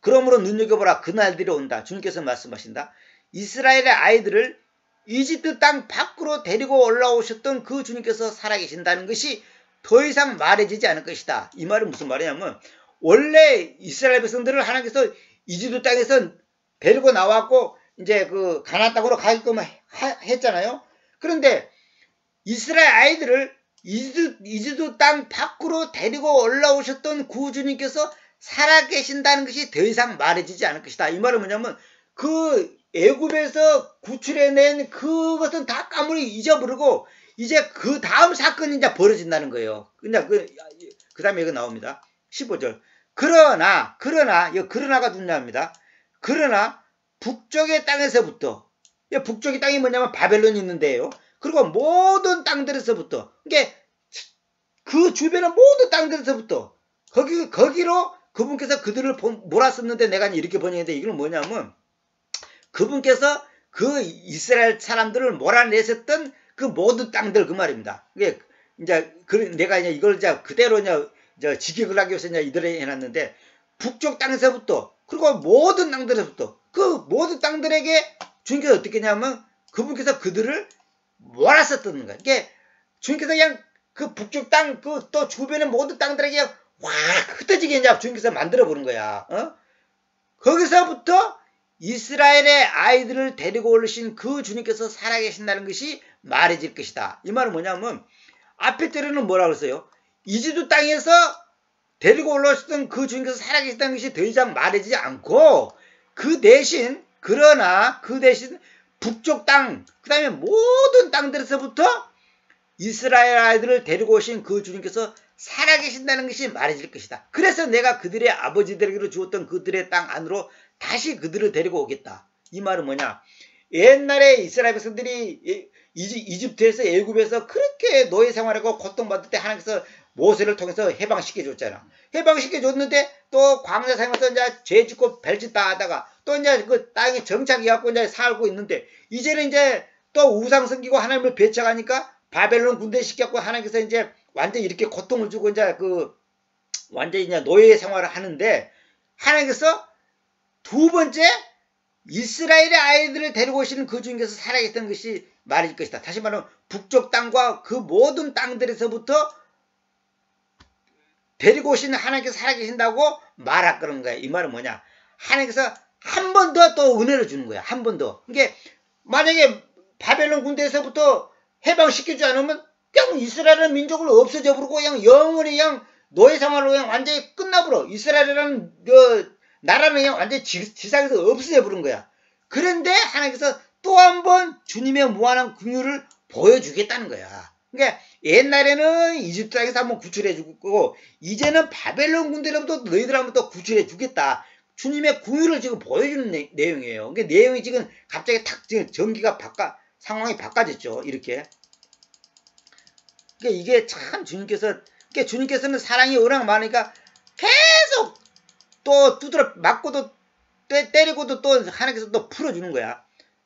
그러므로 눈여겨보라. 그날들이 온다. 주님께서 말씀하신다. 이스라엘의 아이들을 이집트 땅 밖으로 데리고 올라오셨던 그 주님께서 살아계신다는 것이 더 이상 말해지지 않을 것이다. 이 말은 무슨 말이냐면 원래 이스라엘 백성들을 하나님께서 이집트 땅에서 데리고 나왔고 이제 그 가나안 땅으로 가게끔 했잖아요. 그런데 이스라엘 아이들을 이집트 땅 밖으로 데리고 올라오셨던 구주님께서 살아계신다는 것이 더 이상 말해지지 않을 것이다. 이 말은 뭐냐면 그 애굽에서 구출해낸 그것은 다 까무리 잊어버리고 이제 그 다음 사건이 이제 벌어진다는 거예요. 그냥 그 다음에 이거 나옵니다. 15절. 그러나가 중요합니다. 그러나 북쪽의 땅에서부터, 북쪽의 땅이 뭐냐면 바벨론이 있는데요. 그리고 모든 땅들에서부터, 그러니까 그 주변의 모든 땅들에서부터 거기로 그분께서 그들을 몰았었는데 내가 이렇게 번역했는데 이건 뭐냐면 그분께서 그 이스라엘 사람들을 몰아내셨던 그 모든 땅들 그 말입니다. 내가 이제 이걸 그대로 이제 직역을 하기 위해서 이제 이대로 해놨는데, 북쪽 땅에서부터, 그리고 모든 땅들에서부터, 그 모든 땅들에게 주님께서 어떻게 했냐면, 그분께서 그들을 몰았었던 거야. 이게 주님께서 그냥 그 북쪽 땅, 또 주변의 모든 땅들에게 그냥 확 흩어지게 이제 주님께서 만들어 보는 거야. 거기서부터 이스라엘의 아이들을 데리고 오신 그 주님께서 살아계신다는 것이 말해질 것이다. 이 말은 뭐냐면, 앞에 때로는 뭐라고 했어요? 이집트 땅에서 데리고 올라오셨던 그 주님께서 살아계신다는 것이 더 이상 말해지지 않고, 그러나 그 대신 북쪽 땅, 그 다음에 모든 땅들에서부터 이스라엘 아이들을 데리고 오신 그 주님께서 살아계신다는 것이 말해질 것이다. 그래서 내가 그들의 아버지들에게로 주었던 그들의 땅 안으로 다시 그들을 데리고 오겠다. 이 말은 뭐냐? 옛날에 이스라엘 백성들이 이집트에서 애굽에서 그렇게 노예 생활하고 고통받을 때 하나님께서 모세를 통해서 해방시켜 줬잖아. 해방시켜 줬는데 또 광야 생활에서 이제 죄 짓고 별짓 다 하다가 또 이제 그 땅에 정착해 갖고 이제 살고 있는데, 이제는 이제 또 우상 섬기고 하나님을 배척하니까 바벨론 군대 시켰고, 하나님께서 이제 완전 이렇게 고통을 주고 이제 완전히 이제 노예 생활을 하는데, 하나님께서 두 번째 이스라엘의 아이들을 데리고 오시는 그 주님께서 살아계셨던 것이 말해질 것이다. 다시 말하면 북쪽 땅과 그 모든 땅들에서부터 데리고 오시는 하나님께서 살아계신다고 말할 거는 거야. 이 말은 뭐냐? 하나님께서 한 번 더 또 은혜를 주는 거야. 한 번 더. 그러니까 만약에 바벨론 군대에서부터 해방시키지 않으면 그냥 이스라엘은 민족을 없어져 버리고 그냥 영원히 그냥 노예 생활로 그냥 완전히 끝나버려. 이스라엘이라는 나라는 그냥 완전히 지상에서 없어져 버린 거야. 그런데 하나님께서 또 한 번 주님의 무한한 긍휼을 보여주겠다는 거야. 그러니까 옛날에는 이집트 땅에서 한번 구출해 주고, 이제는 바벨론 군대로부터 너희들 한번 또 구출해 주겠다. 주님의 긍휼을 지금 보여주는 내용이에요. 그러니까 내용이 지금 갑자기 탁 전기가 상황이 바꿔졌죠. 이렇게. 그러니까 이게 참 주님께서는 사랑이 워낙 많으니까 계속 또 두드려 맞고도 때리고도 또 하나님께서 또 풀어주는 거야.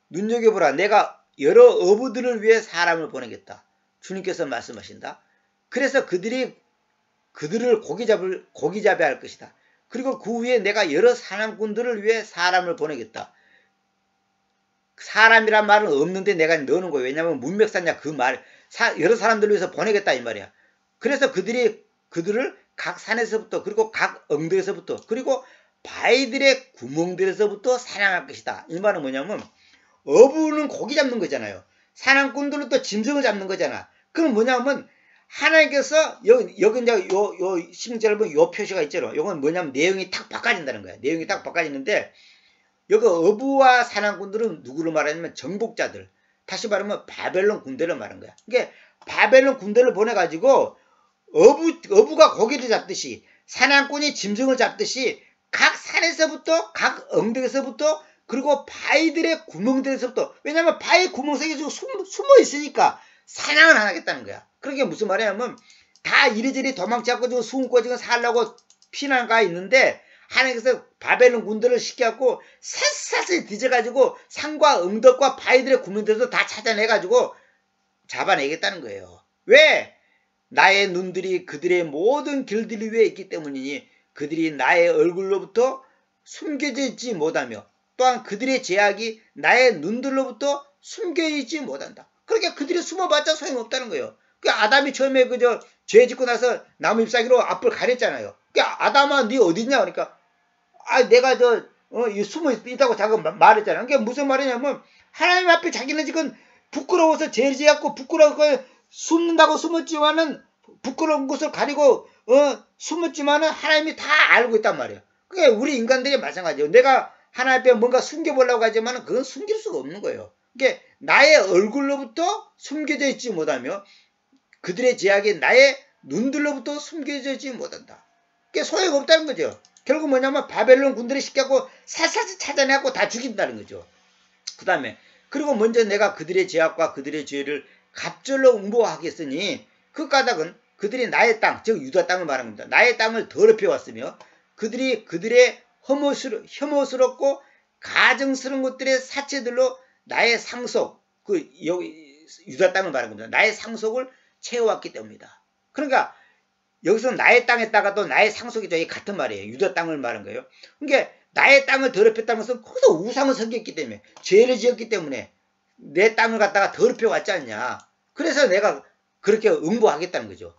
눈여겨보라. 내가 여러 어부들을 위해 사람을 보내겠다. 주님께서 말씀하신다. 그래서 그들을 고기 잡아야 할 것이다. 그리고 그 후에 내가 여러 사냥꾼들을 위해 사람을 보내겠다. 사람이란 말은 없는데 내가 넣는 거예요. 왜냐하면 문맥상이야. 그 말, 여러 사람들을 위해서 보내겠다 이 말이야. 그래서 그들을 각 산에서부터, 그리고 각 엉덩이에서부터, 그리고 바위들의 구멍들에서부터 사냥할 것이다. 이 말은 뭐냐면, 어부는 고기 잡는 거잖아요. 사냥꾼들은 또 짐승을 잡는 거잖아. 그럼 뭐냐면, 하나님께서 여기 이제 요 10절에 보면 요 표시가 있잖아. 요건 뭐냐면 내용이 탁 바꿔진다는 거야. 내용이 딱 바꿔지는데, 여기 어부와 사냥꾼들은 누구를 말하냐면 정복자들. 다시 말하면 바벨론 군대를 말하는 거야. 그러니까 바벨론 군대를 보내가지고 어부가 고기를 잡듯이, 사냥꾼이 짐승을 잡듯이 각 산에서부터, 각 엉덩이에서부터, 그리고 바위들의 구멍들에서부터, 왜냐하면 바위 구멍 속에 숨어 있으니까 사냥을 안 하겠다는 거야. 그러게 무슨 말이냐면, 다 이리저리 도망치 않고 지금 숨고 지금 살려고 피난가 있는데, 하나님께서 바벨론 군대를 시켜갖고 샅샅이 뒤져가지고 산과 엉덕과 바위들의 구멍들에서 다 찾아내가지고 잡아내겠다는 거예요. 왜? 나의 눈들이 그들의 모든 길들 위에 있기 때문이니, 그들이 나의 얼굴로부터 숨겨져 있지 못하며, 또한 그들의 제약이 나의 눈들로부터 숨겨져 있지 못한다. 그러니까 그들이 숨어봤자 소용없다는 거예요. 아담이 처음에 죄 짓고 나서 나무 잎사귀로 앞을 가렸잖아요. 아담아, 네 어딨냐? 그러니까, 내가 숨어 있다고 자꾸 말했잖아. 그게 무슨 말이냐면, 하나님 앞에 자기는 지금 부끄러워서 죄 지었고, 부끄러워서 숨는다고 숨었지만은, 부끄러운 곳을 가리고, 숨었지만은 하나님이 다 알고 있단 말이에요. 그게 우리 인간들이 마찬가지예요. 내가 하나님 앞에 뭔가 숨겨보려고 하지만은 그건 숨길 수가 없는 거예요. 그게 나의 얼굴로부터 숨겨져 있지 못하며, 그들의 제약이 나의 눈들로부터 숨겨져 있지 못한다. 그게 소용없다는 거죠. 결국 뭐냐면 바벨론 군대를 시켜갖고 샅샅이 찾아내고 다 죽인다는 거죠. 그 다음에 그리고 먼저 내가 그들의 제약과 그들의 죄를 갑절로 응보하겠으니, 그 까닭은 그들이 나의 땅, 즉 유다 땅을 말하는 겁니다. 나의 땅을 더럽혀 왔으며, 그들이 그들의 혐오스럽고 가증스러운 것들의 사체들로 나의 상속, 유다 땅을 말하는 겁니다. 나의 상속을 채워왔기 때문이다. 그러니까 여기서 나의 땅에다가도 나의 상속이 저희 같은 말이에요. 유다 땅을 말한 거예요. 그러니까 나의 땅을 더럽혔다는 것은 거기서 우상을 섬겼기 때문에, 죄를 지었기 때문에 내 땅을 갖다가 더럽혀 왔지 않냐. 그래서 내가 그렇게 응보하겠다는 거죠.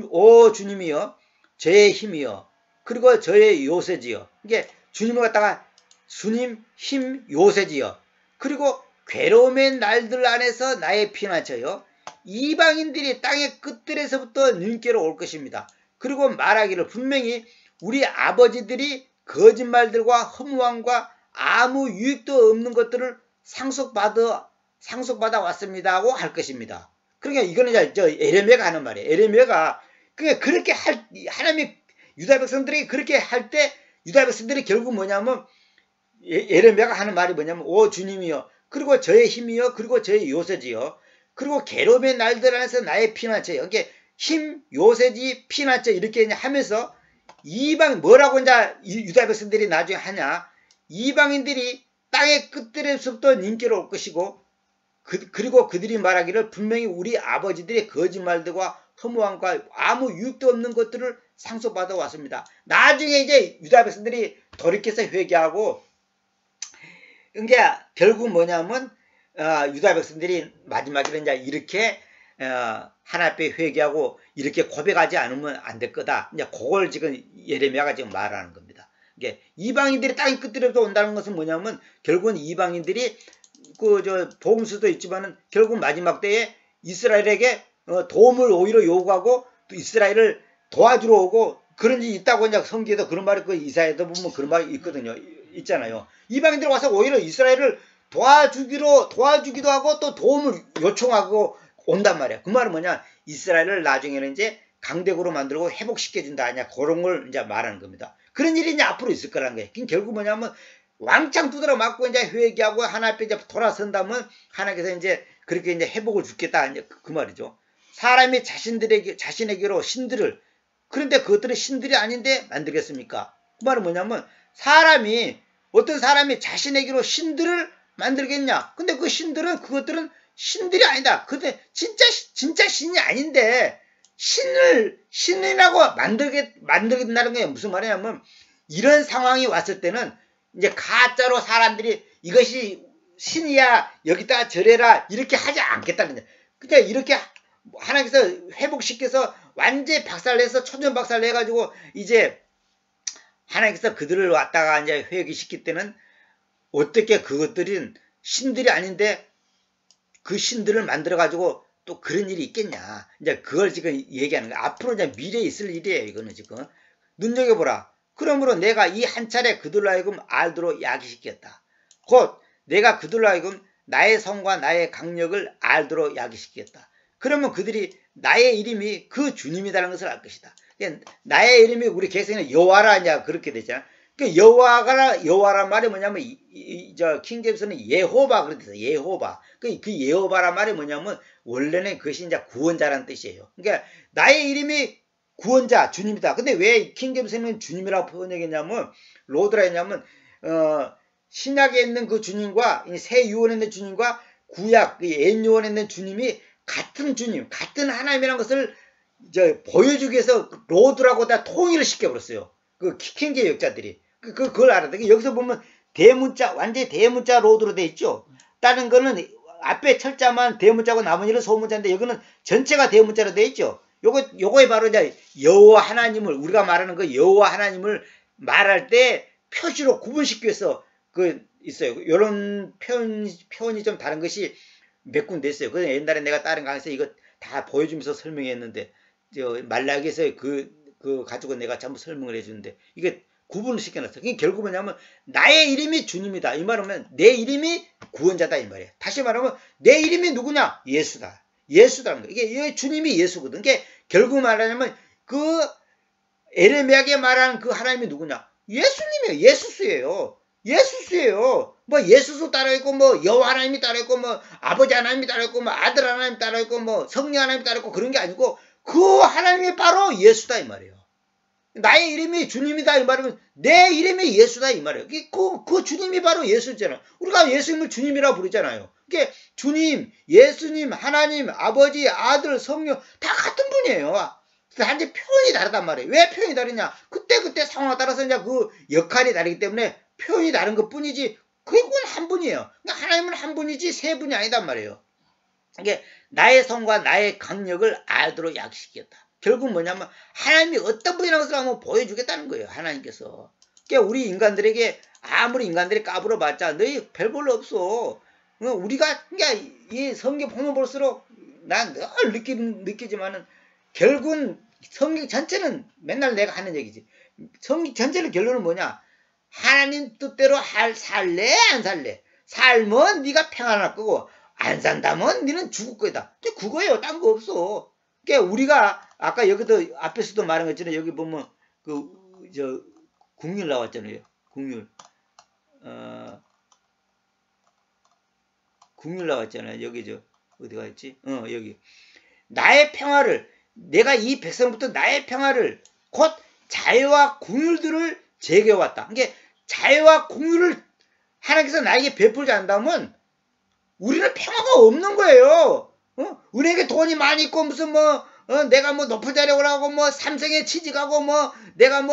오 주님이여, 저의 힘이여, 그리고 저의 요새지여. 이게 주님을 갖다가 주님 힘 요새지여, 그리고 괴로움의 날들 안에서 나의 피난처여, 이방인들이 땅의 끝들에서부터 님께로 올 것입니다. 그리고 말하기를 분명히 우리 아버지들이 거짓말들과 허무함과 아무 유익도 없는 것들을 상속받아 왔습니다 하고 할 것입니다. 그러니까 이거는 저 에레미야가 하는 말이에요. 에레미야가 그렇게 하나님이 유다 백성들에게 그렇게 할 때 유다 백성들이 결국 뭐냐면 에레미야가 하는 말이 뭐냐면 오 주님이여, 그리고 저의 힘이여, 그리고 저의 요새지여, 그리고 괴로움의 날들 안에서 나의 피난처여. 이게 힘, 요새지, 피난처 이렇게 하면서 이방 뭐라고 이제 유다 백성들이 나중에 하냐? 이방인들이 땅의 끝들에서부터 님께로 올 것이고, 그리고 그들이 말하기를 분명히 우리 아버지들의 거짓말들과 허무함과 아무 유익도 없는 것들을 상속받아 왔습니다. 나중에 이제 유다 백성들이 돌이켜서 회개하고, 그러니까 결국 뭐냐면 유다 백성들이 마지막에 이제 이렇게 하나님 앞에 회개하고 이렇게 고백하지 않으면 안 될 거다. 이제 그걸 지금 예레미야가 지금 말하는 겁니다. 이게 이방인들이 땅의 끝들에서 온다는 것은 뭐냐면 결국은 이방인들이 복음서도 있지만은 결국 마지막 때에 이스라엘에게 도움을 오히려 요구하고 또 이스라엘을 도와주러 오고 그런 일이 있다고 이제 성경에도 그런 말이 이사야에도 보면 그런 말이 있거든요. 있잖아요. 이방인들이 와서 오히려 이스라엘을 도와주기도 하고 또 도움을 요청하고 온단 말이야. 그 말은 뭐냐? 이스라엘을 나중에는 이제 강대국으로 만들고 회복시켜준다 하냐, 그런 걸 이제 말하는 겁니다. 그런 일이 이제 앞으로 있을 거라는 거예요. 결국 뭐냐면 왕창 두드려 맞고 이제 회개하고 하나님 앞에 이제 돌아선다면 하나님께서 이제 그렇게 이제 회복을 주겠다, 이제 그 말이죠. 사람이 자신에게로 신들을, 그런데 그것들은 신들이 아닌데 만들겠습니까? 그 말은 뭐냐면 어떤 사람이 자신에게로 신들을 만들겠냐? 근데 그 신들은 그것들은 신들이 아니다. 근데 진짜 신이 아닌데 신이라고 만들겠다는 게 무슨 말이냐면 이런 상황이 왔을 때는 이제 가짜로 사람들이 이것이 신이야, 여기다 절해라 이렇게 하지 않겠다는 거예요. 그러니까 이렇게 하나님께서 회복시켜서 완전히 박살내서 천전박살내가지고 이제 하나님께서 그들을 왔다가 이제 회개시킬 때는 어떻게 그것들은 신들이 아닌데 그 신들을 만들어가지고 또 그런 일이 있겠냐. 이제 그걸 지금 얘기하는 거야. 앞으로 이제 미래에 있을 일이에요. 이거는 지금. 눈여겨보라. 그러므로 내가 이 한 차례 그들로 하여금 알도록 야기시켰다. 곧 내가 그들로 하여금 나의 성과 나의 강력을 알도록 야기시켰다. 그러면 그들이 나의 이름이 그 주님이라는 것을 알 것이다. 나의 이름이 우리 개성에는 여호와라 하냐 그렇게 되잖아. 그 여호와란 말이 뭐냐면 저 킹제임스는 예호바 그랬어요. 예호바. 그 예호바란 말이 뭐냐면 원래는 그것이 이제 구원자라는 뜻이에요. 그러니까 나의 이름이 구원자 주님이다. 근데 왜 킹제임스는 주님이라고 번역했냐면 로드라 했냐면 신약에 있는 그 주님과 새 유언에 있는 주님과 구약 옛 유언에 있는 주님이 같은 주님, 같은 하나님이라는 것을 보여주기 위해서 로드라고 다 통일을 시켜버렸어요. 그 킹제 역자들이. 그걸 알아야 돼. 여기서 보면 대문자, 완전히 대문자 로드로 돼 있죠. 다른 거는 앞에 철자만 대문자고 나머지는 소문자인데 여기는 전체가 대문자로 돼 있죠. 요거에 바로 이제 여호와 하나님을, 우리가 말하는 그 여호와 하나님을 말할 때 표시로 구분시키기 위해서 있어요. 요런 표현이 좀 다른 것이 몇 군데 있어요. 그래서 옛날에 내가 다른 강의에서 이거 다 보여주면서 설명했는데, 말라기에서 그 가지고 내가 전부 설명을 해주는데, 이게 구분을 시켜놨어. 그게 결국 뭐냐면, 나의 이름이 주님이다. 이 말하면, 내 이름이 구원자다. 이 말이야. 다시 말하면, 내 이름이 누구냐? 예수다. 예수다는 거야. 이게 주님이 예수거든. 이게 결국 말하냐면, 에레미야에게 말하는 그 하나님이 누구냐? 예수님이에요. 예수수예요. 예수수예요. 뭐 예수수 따라있고 뭐 여호와 하나님이 따라있고 뭐 아버지 하나님이 따라있고 뭐 아들 하나님이 따라있고 뭐 성령 하나님이 따라있고 그런 게 아니고 그 하나님이 바로 예수다 이 말이에요. 나의 이름이 주님이다 이 말이면 내 이름이 예수다 이 말이에요. 그 주님이 바로 예수잖아요. 우리가 예수님을 주님이라고 부르잖아요. 그게 주님, 예수님, 하나님, 아버지, 아들, 성령 다 같은 분이에요. 단지 표현이 다르단 말이에요. 왜 표현이 다르냐? 그때 상황에 따라서 이제 그 역할이 다르기 때문에 표현이 다른 것 뿐이지 결국은 한 분이에요. 그러니까 하나님은 한 분이지 세 분이 아니단 말이에요. 이게 나의 성과 나의 강력을 알도록 약시켰다. 결국 뭐냐면 하나님이 어떤 분이라는 것을 한번 보여주겠다는 거예요. 하나님께서. 그러니까 우리 인간들에게 아무리 인간들이 까불어봤자 너희 별 볼로 없어. 우리가 그러니까 이 성경 보면 볼수록 난 늘 느끼지만은 결국은 성경 전체는 맨날 내가 하는 얘기지. 성경 전체의 결론은 뭐냐? 하나님 뜻대로 살래 안 살래? 살면 네가 평안할 거고 안 산다면 너는 죽을 거다. 그거예요. 딴 거 없어. 그러니까 우리가 아까 여기도 앞에서도 말한 것처럼 여기 보면 국률 나왔잖아요. 국률. 국률 나왔잖아요. 여기 어디가 있지? 여기. 나의 평화를 내가 이 백성부터 나의 평화를 곧 자유와 공율들을 제게왔다. 그러니까 자유와 공율을 하나님께서 나에게 베풀지 않다면 우리는 평화가 없는 거예요. 우리에게 돈이 많이 있고 무슨 내가 높은 자리에 오라고 삼성에 취직하고 내가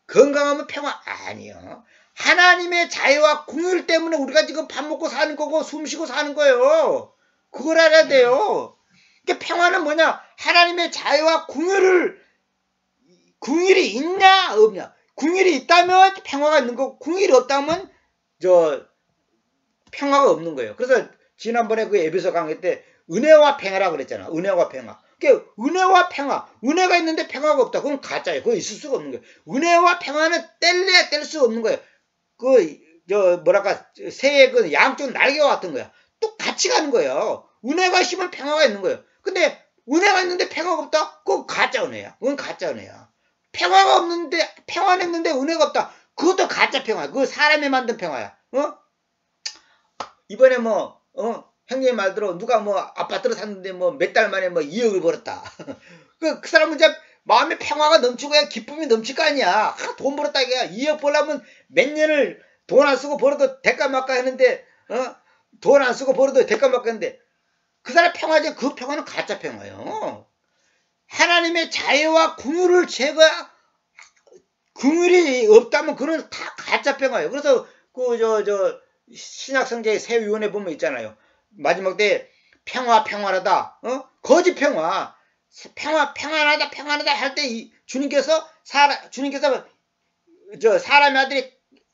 건강하면 평화 아니요. 하나님의 자유와 공율 때문에 우리가 지금 밥 먹고 사는 거고 숨 쉬고 사는 거예요. 그걸 알아야 돼요. 그러니까 평화는 뭐냐? 하나님의 자유와 공율이 있냐 없냐? 공율이 있다면 평화가 있는 거고 공율이 없다면 평화가 없는 거예요. 그래서 지난번에 그 에베소 강의 때 은혜와 평화라 그랬잖아. 은혜와 평화. 그러니까 은혜와 평화. 은혜가 있는데 평화가 없다. 그건 가짜예요. 그거 있을 수가 없는 거예요. 은혜와 평화는 뗄래야 뗄 수 없는 거예요. 새의 그 양쪽 날개와 같은 거야. 또 같이 가는 거예요. 은혜가 있으면 평화가 있는 거예요. 근데 은혜가 있는데 평화가 없다? 그건 가짜 은혜야. 그건 가짜 은혜야. 평화가 없는데 평화는 있는데 은혜가 없다. 그것도 가짜 평화야. 그거 사람이 만든 평화야. 이번에 형님 말대로 누가 아파트를 샀는데 몇 달 만에 2억을 벌었다. 그 사람은 이제 마음에 평화가 넘치고 기쁨이 넘칠 거 아니야. 돈 벌었다 이거야. 2억 벌려면 몇 년을 돈 안 쓰고 벌어도 대가 막가 했는데 돈 안 쓰고 벌어도 대가 막가 했는데 그 사람 평화지. 그 평화는 가짜 평화예요. 하나님의 자유와 긍휼을 긍휼이 없다면 그건 다 가짜 평화예요. 그래서 신약 성경의 새 위원회 보면 있잖아요. 마지막 때 평화하다. 거짓 평화. 평안하다 할 때 주님께서 사람의 아들이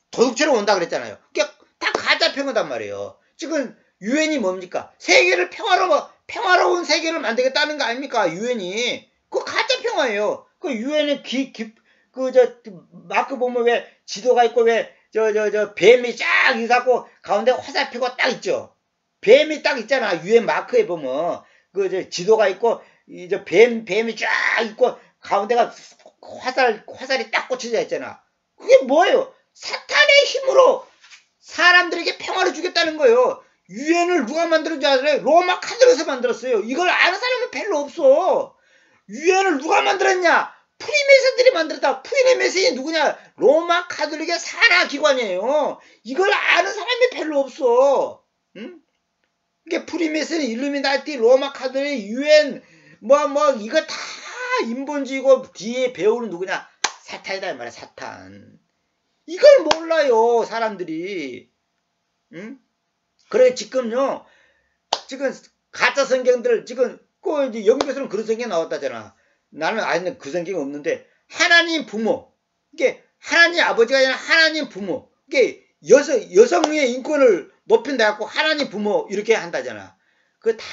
도둑처럼 온다 그랬잖아요. 그러니까 다 가짜 평화단 말이에요. 지금 유엔이 뭡니까? 세계를 평화로운 세계를 만들겠다는 거 아닙니까? 유엔이. 그거 가짜 평화예요. 그 유엔의 마크 보면 왜 지도가 있고 왜 뱀이 쫙 있고 가운데 화살표가 딱 있죠. 뱀이 딱 있잖아. 유엔 마크에 보면 지도가 있고 뱀이 쫙 있고 가운데가 화살이 딱 꽂혀져 있잖아. 그게 뭐예요? 사탄의 힘으로 사람들에게 평화를 주겠다는 거예요. 유엔을 누가 만들었는지 아세요? 로마 카톨릭에서 만들었어요. 이걸 아는 사람은 별로 없어. 유엔을 누가 만들었냐? 프리메이슨들이 만들었다. 프리메이슨이 누구냐? 로마 카톨릭의 산하기관이에요. 이걸 아는 사람이 별로 없어. 응? 이게 프리메이슨, 일루미나티, 로마 카톨릭, 유엔 이거 다 인본주의고 뒤에 배우는 누구냐? 사탄이다 이 말이야. 사탄. 이걸 몰라요 사람들이. 응? 그래 지금 가짜 성경들 지금 이제 영국에서는 그런 성경 나왔다잖아. 나는 그 성경이 없는데 하나님 부모. 이게 하나님 아버지가 아니라 하나님 부모. 이게 여성의 인권을 높인다 갖고 하나님 부모 이렇게 한다잖아. 그거 다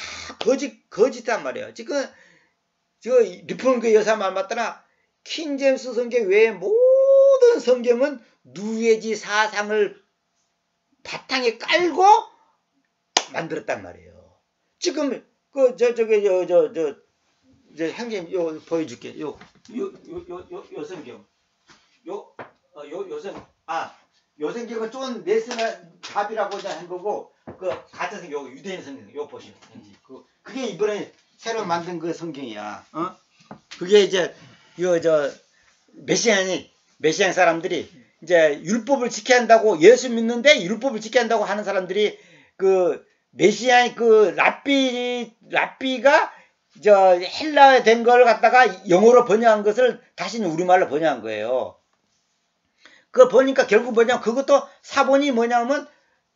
거짓단 말이에요. 지금 리폼교회 여사 말 맞더라. 킹제임스 성경 외에 모든 성경은 누에지 사상을 바탕에 깔고 만들었단 말이에요. 지금 형님 보여줄게. 요 성경. 요 성경은 존 네스나 답이라고 한 거고 그 가짜 성경 유대인 성경 요 보시면 그게 이번에 새로 만든 그 성경이야. 그게 이제 메시안 사람들이 이제 율법을 지켜야 한다고 예수 믿는데 율법을 지켜야 한다고 하는 사람들이 그 메시안 그 랍비가 저 헬라어 된 걸 갖다가 영어로 번역한 것을 다시 우리말로 번역한 거예요. 그걸 보니까 결국 뭐냐 그것도 사본이 뭐냐면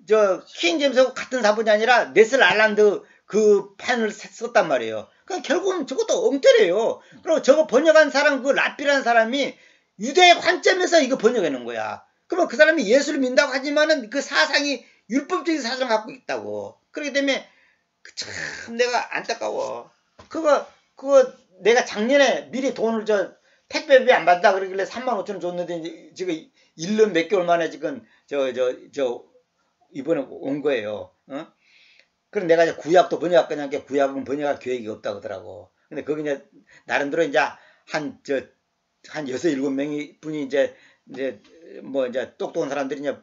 저 킹제임스하고 같은 사본이 아니라 네슬 알란드 그 판을 썼단 말이에요. 그러니까 결국은 저것도 엉터리예요. 그리고 저거 번역한 사람 그 랍비라는 사람이 유대의 관점에서 이거 번역해 놓은 거야. 그러면 그 사람이 예수를 믿는다고 하지만은 그 사상이 율법적인 사상을 갖고 있다고. 그렇기 때문에 참 내가 안타까워. 그거 내가 작년에 미리 돈을 저 택배비 안 받다 그러길래 35,000원 줬는데 지금 1년 몇 개월 만에 지금 저 이번에 온 거예요. 어? 그럼 내가 이제 구약도 번역할 거냐니까 구약은 번역할 계획이 없다고 하더라고. 근데 거기 이제 나름대로 이제 한 6, 7명이 분이 이제 뭐 이제 똑똑한 사람들이 이제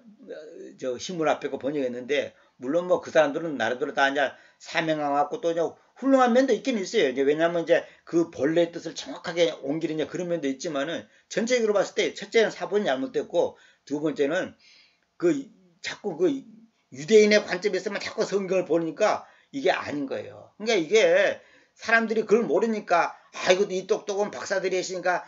저 신문 앞에 거 번역했는데 물론 뭐 그 사람들은 나름대로 다 이제 사명한 갖고 또 이제 훌륭한 면도 있긴 있어요. 이제 왜냐하면 이제 그 본래의 뜻을 정확하게 옮기는 이제 그런 면도 있지만은 전체적으로 봤을 때 첫째는 사본이 잘못됐고 두 번째는 그 자꾸 그 유대인의 관점에서만 자꾸 성경을 보니까 이게 아닌 거예요. 그러니까 이게 사람들이 그걸 모르니까 아이고 이 똑똑한 박사들이 했으니까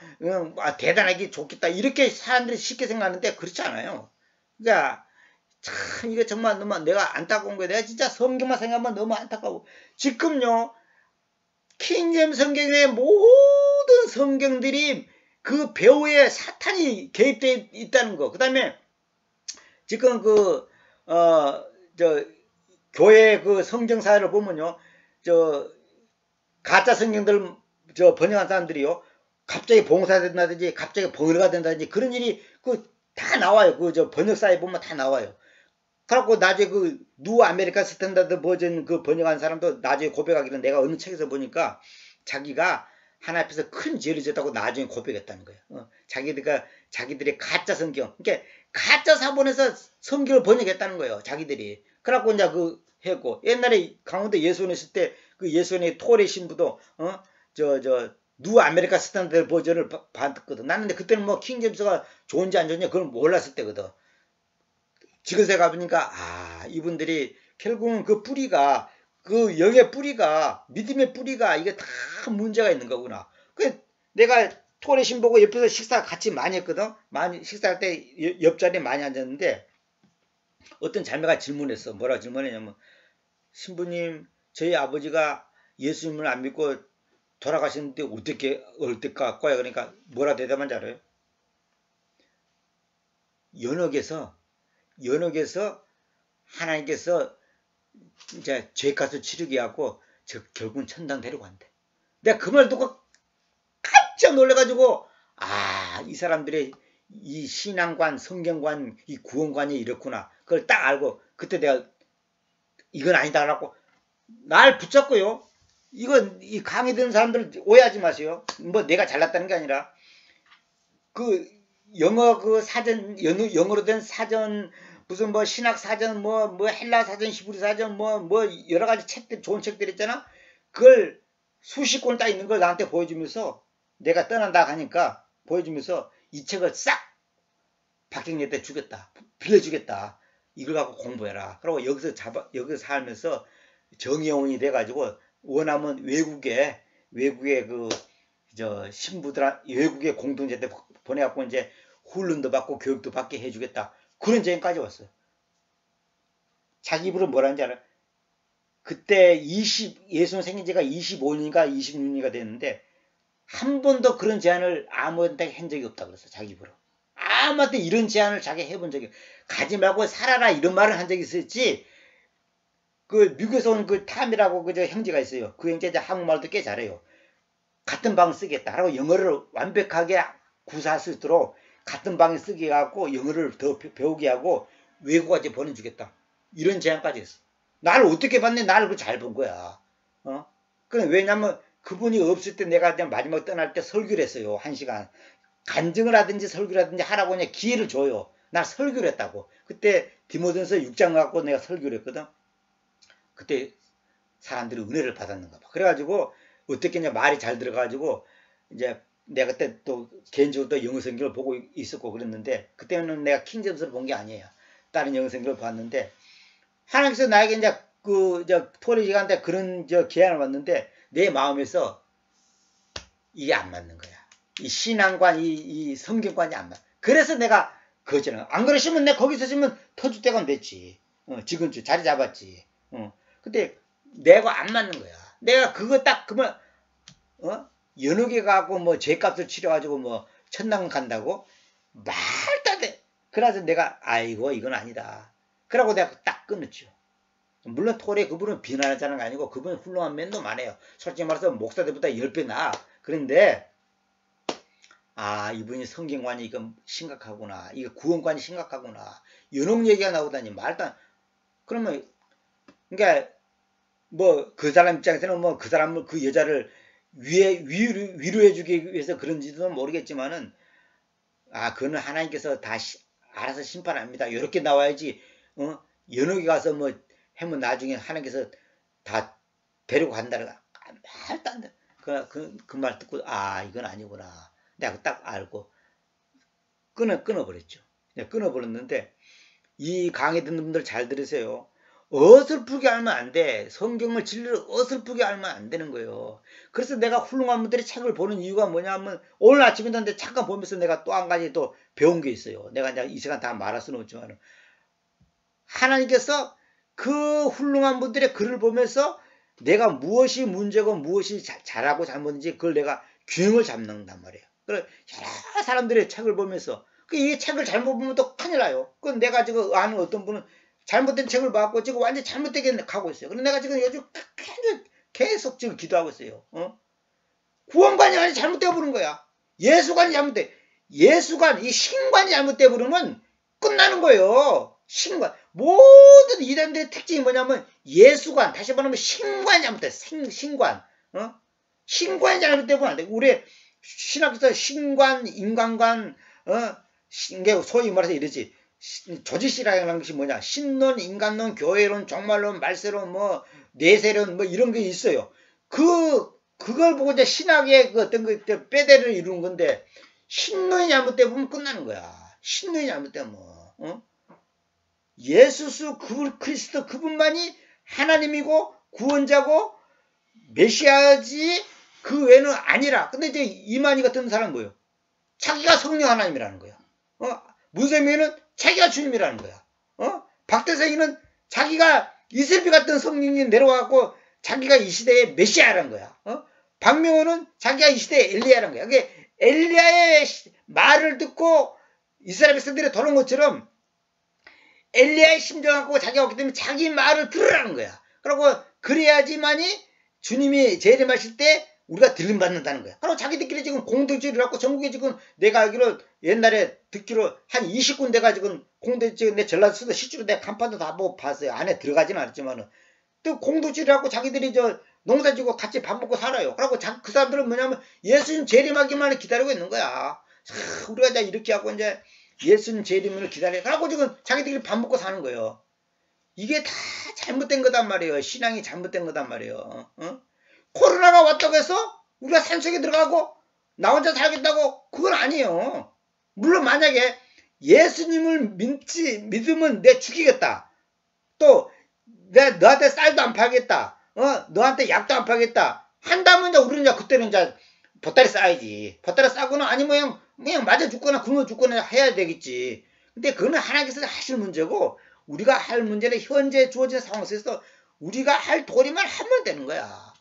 대단하게 좋겠다 이렇게 사람들이 쉽게 생각하는데 그렇지 않아요. 그러니까 참 이게 정말 너무 내가 안타까운 거야. 내가 진짜 성경만 생각하면 너무 안타까워. 지금요 킹제임스 성경의 모든 성경들이 그 배후에 사탄이 개입되어 있다는 거. 그 다음에 지금 교회 그 성경사를 보면요. 가짜 성경들 번역한 사람들이요. 갑자기 봉사가 된다든지 갑자기 번외가 된다든지 그런 일이 다 나와요. 번역사에 보면 다 나와요. 그래갖고 나중에 누 아메리칸 스탠다드 버전 번역한 사람도 나중에 고백하기는 내가 어느 책에서 보니까 자기가 하나님 앞에서 큰 죄를 졌다고 나중에 고백했다는 거예요. 자기들의 가짜 성경, 그러니까 가짜 사본에서 성경을 번역했다는 거예요. 자기들이. 그래갖고 이제 했고 옛날에 강원도 예수원 있을 때 그 예수원의 토레 신부도 누 아메리카 스탠다드 버전을 받았거든. 나는 근데 그때는 뭐 킹제임스가 좋은지 안 좋은지 그걸 몰랐을 때거든. 지금 생각해보니까 이분들이 결국은 그 뿌리가 영의 뿌리가 믿음의 뿌리가 이게 다 문제가 있는 거구나. 내가 토레 신보고 옆에서 식사 같이 많이 했거든. 많이 식사할 때 옆자리에 많이 앉았는데 어떤 자매가 질문했어. 뭐라 질문했냐면 신부님 저희 아버지가 예수님을 안 믿고 돌아가셨는데 어떻게 갈 거야. 그러니까 뭐라 대답한지 알아요? 연옥에서 하나님께서 이제 죄값을 치르게 하고 결국은 천당 데리고 간대. 내가 그 말 듣고 깜짝 놀래가지고 이 사람들의 이 신앙관, 성경관, 이 구원관이 이렇구나. 그걸 딱 알고 그때 내가 이건 아니다 라고 날 붙잡고요. 이 강의 듣는 사람들 오해하지 마세요. 뭐 내가 잘났다는 게 아니라 영어 사전 영어로 된 사전 무슨 뭐 신학 사전 뭐 헬라 사전 히브리 사전 뭐 여러 가지 책들 좋은 책들 있잖아. 그걸 수십 권 딱 있는 걸 나한테 보여주면서 내가 떠난다 하니까 보여주면서 이 책을 싹 박경리한테 주겠다. 빌려주겠다. 이걸 갖고 공부해라. 그리고 여기서 살면서 정의원이 돼가지고 원하면 외국에 신부들 외국의 공동체한테 보내갖고 이제 훈련도 받고 교육도 받게 해주겠다. 그런 제안까지 왔어요. 자기 입으로 뭐라는지 알아요? 그때 예수님 생긴 지가 25년인가 26년이가 됐는데 한 번도 그런 제안을 아무한테 한 적이 없다 그랬어. 자기 입으로. 아무한테 이런 제안을 자기 해본 적이 가지 말고 살아라 이런 말을 한 적이 있었지. 미국에서 온 탐이라고 형제가 있어요. 그 형제 한국말도 꽤 잘해요. 같은 방 쓰겠다. 라고 영어를 완벽하게 구사할 수 있도록 같은 방에 쓰게 하고 영어를 더 배우게 하고 외국까지 보내주겠다. 이런 제안까지 했어. 나를 어떻게 봤네? 나를 잘 본 거야. 왜냐면 그분이 없을 때 내가 마지막 떠날 때 설교를 했어요. 1시간. 간증을 하든지 설교를 하든지 하라고 그냥 기회를 줘요. 나 설교를 했다고. 그때 디모데전서 6장 갖고 내가 설교를 했거든. 그때 사람들이 은혜를 받았는가 봐. 그래가지고 어떻게 말이 잘 들어가지고 이제 내가 그때 또 개인적으로 또 영어 성경을 보고 있었고 그랬는데 그때는 내가 킹제임스를 본 게 아니에요. 다른 영어 성경을 봤는데 하나님께서 나에게 이제 토리 시간대 그런 계한을 왔는데 내 마음에서 이게 안 맞는 거야. 이 신앙관, 이 성경관이 안 맞아. 그래서 내가 그거잖아. 안 그러시면 내가 거기서 있으면 터줄 때가 됐지. 지금쯤 자리 잡았지. 근데 내가 안 맞는 거야. 내가 그거 딱 그러면 연옥에 가고 뭐 죄값을 치러가지고 뭐 천당 간다고 말도 안 돼. 그래서 내가 아이고 이건 아니다. 그러고 내가 딱 끊었죠. 물론 토레 그분은 비난하자는 게 아니고 그분은 훌륭한 면도 많아요. 솔직히 말해서 목사들보다 10배 나아. 그런데 아 이분이 성경관이 이거 심각하구나. 이거 구원관이 심각하구나. 연옥 얘기가 나오다니 말도 안. 그러면 그러니까 뭐 그 사람 입장에서는 뭐 그 사람을 그 여자를 위로해주기 위해서 그런지도 모르겠지만은 아 그거는 하나님께서 다 알아서 심판합니다. 이렇게 나와야지. 연옥에 가서 뭐 하면 나중에 하나님께서 다 데리고 간다는 거 말도 안 돼. 그 말 듣고 아 이건 아니구나. 내가 딱 알고 끊어버렸죠. 끊어버렸는데 이 강의 듣는 분들 잘 들으세요. 어설프게 알면 안 돼. 성경을 진리를 어설프게 알면 안 되는 거예요. 그래서 내가 훌륭한 분들의 책을 보는 이유가 뭐냐면 오늘 아침에 근데 잠깐 보면서 내가 또 한 가지 또 배운 게 있어요. 내가 이제 이 시간 다 말할 수는 없지만 하나님께서 그 훌륭한 분들의 글을 보면서 내가 무엇이 문제고 무엇이 잘하고 잘못인지 그걸 내가 균형을 잡는단 말이에요. 그래 여러 사람들의 책을 보면서 이 책을 잘못 보면 또 큰일 나요. 그 내가 지금 아는 어떤 분은 잘못된 책을 받고 지금 완전 잘못되게 가고 있어요. 그래서 내가 지금 요즘 계속 지금 기도하고 있어요. 구원관이 아니 잘못되어 버린 거야. 예수관이 잘못돼. 예수관, 이 신관이 잘못되어 버리면 끝나는 거예요. 신관. 모든 이단들의 특징이 뭐냐면 예수관, 다시 말하면 신관이 잘못돼. 신관. 신관이 잘못되어 버리면 안 돼. 우리 신학에서 신관, 인간관, 이게 소위 말해서 이러지. 조지시라는 것이 뭐냐. 신론, 인간론, 교회론, 종말론, 말세론, 뭐 내세론 뭐 이런 게 있어요. 그걸 보고 이제 신학의 그 어떤 그 빼대를 이루는 건데 신론이 잘못되면 보면 끝나는 거야. 신론이 잘못되면 예수스 그리스도 그분만이 하나님이고 구원자고 메시아지 그 외에는 아니라. 근데 이제 이만희 같은 사람은 뭐예요? 자기가 성령 하나님이라는 거야. 문세민은 자기가 주님이라는 거야. 박대성이는 자기가 이슬비 같은 성령이 내려와갖고 자기가 이 시대의 메시아라는 거야. 박명호는 자기가 이 시대의 엘리야라는 거야. 그게 엘리야의 말을 듣고 이스라엘 백성들이 돌아온 것처럼 엘리야의 심정을 갖고 자기가 왔기 때문에 자기 말을 들으라는 거야. 그리고 그래야지만이 주님이 재림하실 때 우리가 들림받는다는 거야. 그리고 자기들끼리 지금 공동체를 갖고 전국에 지금 내가 알기로 옛날에 듣기로 한 20군데가 지금 공동체 내 전라도에서 실제로 내가 간판도 다 보고 봤어요. 안에 들어가지는 않았지만은 또 공동체를 갖고 자기들이 농사 지고 같이 밥 먹고 살아요. 그리고 그 사람들은 뭐냐면 예수님 재림하기만을 기다리고 있는 거야. 우리가 이제 이렇게 하고 이제 예수님 재림을 기다려. 그러고 지금 자기들이 밥 먹고 사는 거예요. 이게 다 잘못된 거단 말이에요. 신앙이 잘못된 거단 말이에요. 코로나가 왔다고 해서 우리가 산속에 들어가고 나 혼자 살겠다고 그건 아니에요. 물론 만약에 예수님을 믿으면 내 죽이겠다. 또 내가 너한테 쌀도 안 팔겠다. 너한테 약도 안 팔겠다. 한다면 이제 우리는 이제 그때는 이제 보따리 싸야지. 보따리 싸거나 아니면 그냥 맞아 죽거나 굶어 죽거나 해야 되겠지. 근데 그거는 하나님께서 하실 문제고 우리가 할 문제는 현재 주어진 상황 속에서 우리가 할 도리만 하면 되는 거야.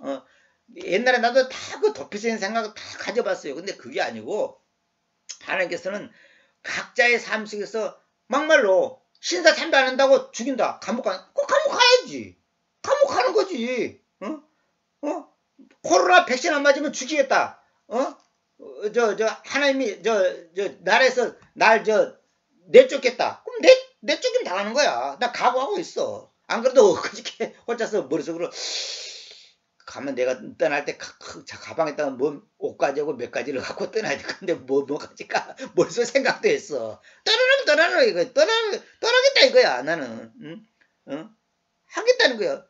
옛날에 나도 다 그 도피적인 생각을 다 가져봤어요. 근데 그게 아니고 하나님께서는 각자의 삶 속에서 막말로 신사 참배 안 한다고 죽인다. 감옥 가야지. 감옥 가는 거지. 코로나 백신 안 맞으면 죽이겠다. 하나님이 나라에서 날 내쫓겠다. 그럼 내쫓기면 당하는 거야. 나 각오하고 있어. 안 그래도 그저께 혼자서 머릿속으로 가면 내가 떠날 때 가방에다가 뭐 옷 가지고 몇 가지를 갖고 떠나야 돼. 근데 뭐 가질까? 머릿속에 생각도 했어. 떠나라 이거. 떠나겠다 이거야. 나는. 하겠다는 거야.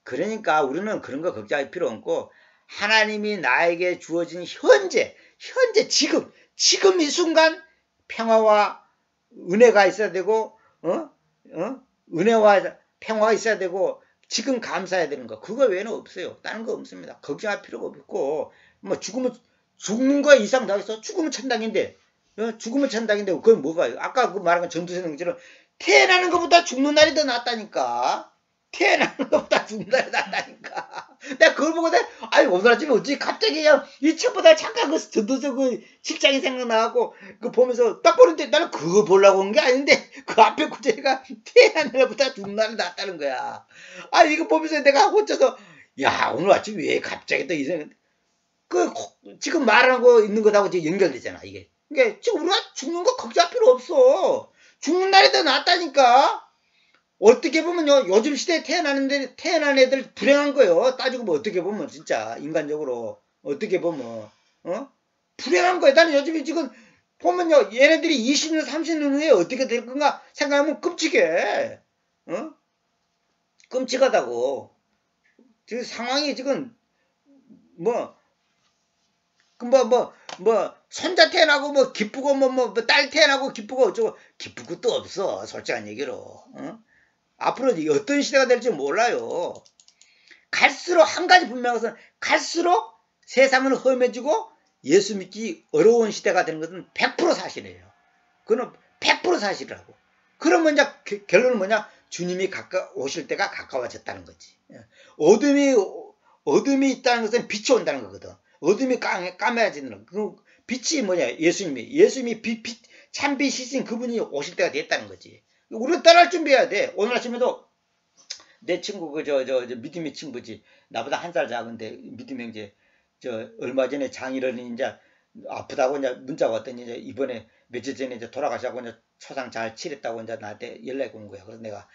그러니까 우리는 그런 거 걱정할 필요 없고 하나님이 나에게 주어진 현재 현재 지금 이 순간 평화와 은혜가 있어야 되고 은혜와 평화가 있어야 되고 지금 감사해야 되는 거 그거 외에는 없어요. 다른 거 없습니다. 걱정할 필요가 없고 뭐 죽는 거 이상 나겠어? 죽으면 천당인데 죽으면 천당인데 그건 뭐가 아까 그 말한 건 전두환처럼 태어나는 것보다 죽는 날이 더 낫다니까. 태어나는 것보다 죽는 날이 낫다니까. 내가 그걸 보고 오늘 아침에 어찌 갑자기 그냥 이 책보다 잠깐 그 전두환 그 실장이 생각나고 그 보면서 딱 보는데 나는 그거 보려고 온 게 아닌데 그 앞에 구절이가 태어나는 날보다 죽는 날이 낫다는 거야. 이거 보면서 내가 혼자서 야 오늘 아침에 왜 갑자기 또 이 생각 지금 말하고 있는 것하고 지금 연결되잖아 이게. 그러니까 지금 우리가 죽는 거 걱정할 필요 없어. 죽는 날이 더 낫다니까. 어떻게 보면요 요즘 시대에 태어난 애들 불행한 거예요. 따지고 보면 어떻게 보면 진짜 인간적으로 어떻게 보면 불행한 거예요. 나는 요즘에 지금 보면요 얘네들이 20년 30년 후에 어떻게 될 건가 생각하면 끔찍해. 끔찍하다고. 지금 상황이 지금 손자 태어나고 기쁘고 딸 태어나고 기쁘고 어쩌고 기쁠 것도 없어. 솔직한 얘기로. 앞으로 어떤 시대가 될지 몰라요. 갈수록 한 가지 분명한 것은 갈수록 세상은 험해지고 예수 믿기 어려운 시대가 되는 것은 100% 사실이에요. 그건 100% 사실이라고. 그러면 이제 결론은 뭐냐? 주님이 오실 때가 가까워졌다는 거지. 어둠이 있다는 것은 빛이 온다는 거거든. 어둠이 까매지는 그 빛이 뭐냐? 예수님이 참빛이신 그분이 오실 때가 됐다는 거지. 우리는 떠날 준비해야 돼. 오늘 아침에도 내 친구 믿음의 친구지. 나보다 한 살 작은데 믿음의 형제 얼마 전에 장일어른이 이제 아프다고 이제 문자가 왔더니 이제 이번에 며칠 전에 이제 돌아가시고 이제 초상 잘 치렀다고 이제 나한테 연락이 온 거야. 그래서 내가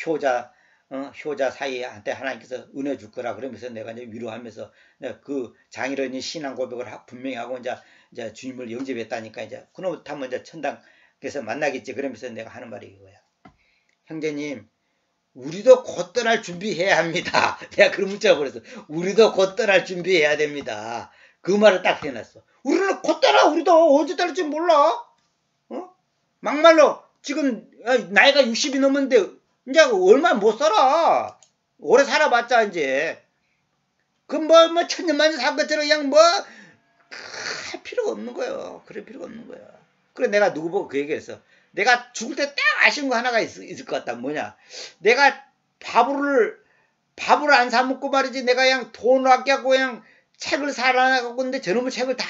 효자 사이한테 하나님께서 은혜 줄 거라 그러면서 내가 이제 위로하면서 내가 그 장일어른이 신앙 고백을 분명히 하고 이제 주님을 영접했다니까 이제 그놈부터 이제 천당에서 만나겠지. 그러면서 내가 하는 말이 이거야. 형제님, 우리도 곧 떠날 준비해야 합니다. 내가 그런 문자가 보냈어. 우리도 곧 떠날 준비해야 됩니다. 그 말을 딱 해놨어. 우리는 곧 떠나. 우리도 언제 떠날지 몰라. 막말로 지금 나이가 60이 넘었는데 이제 얼마 못 살아. 오래 살아봤자 이제 그 천년만년 산 것처럼 그냥 할 필요가 없는 거예요. 그럴 필요가 없는 거야. 그래 내가 누구 보고 그 얘기했어. 내가 죽을 때 딱 아쉬운 거 하나가 있을 것 같다. 뭐냐? 내가 밥을 안 사 먹고 말이지. 내가 그냥 돈을 아껴갖고 그냥 책을 사라고 했는데 저놈의 책을 다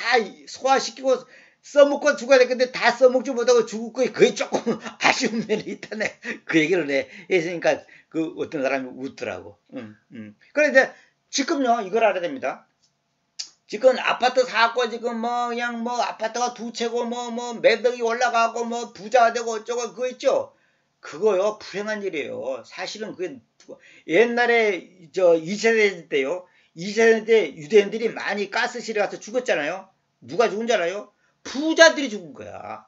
소화시키고 써먹고 죽어야 될 건데 다 써먹지 못하고 죽을 거에 거의 조금 아쉬운 면이 있다네. 그 얘기를 했으니까 그 어떤 사람이 웃더라고. 그런데 지금요 이걸 알아야 됩니다. 지금 아파트 사고 지금 그냥 아파트가 두 채고 매덕이 올라가고 부자가 되고 어쩌고 그거 있죠. 그거요 불행한 일이에요. 사실은 그게 옛날에 2세대 때요. 2세대 때 유대인들이 많이 가스실에 가서 죽었잖아요. 누가 죽은 줄 알아요? 부자들이 죽은 거야.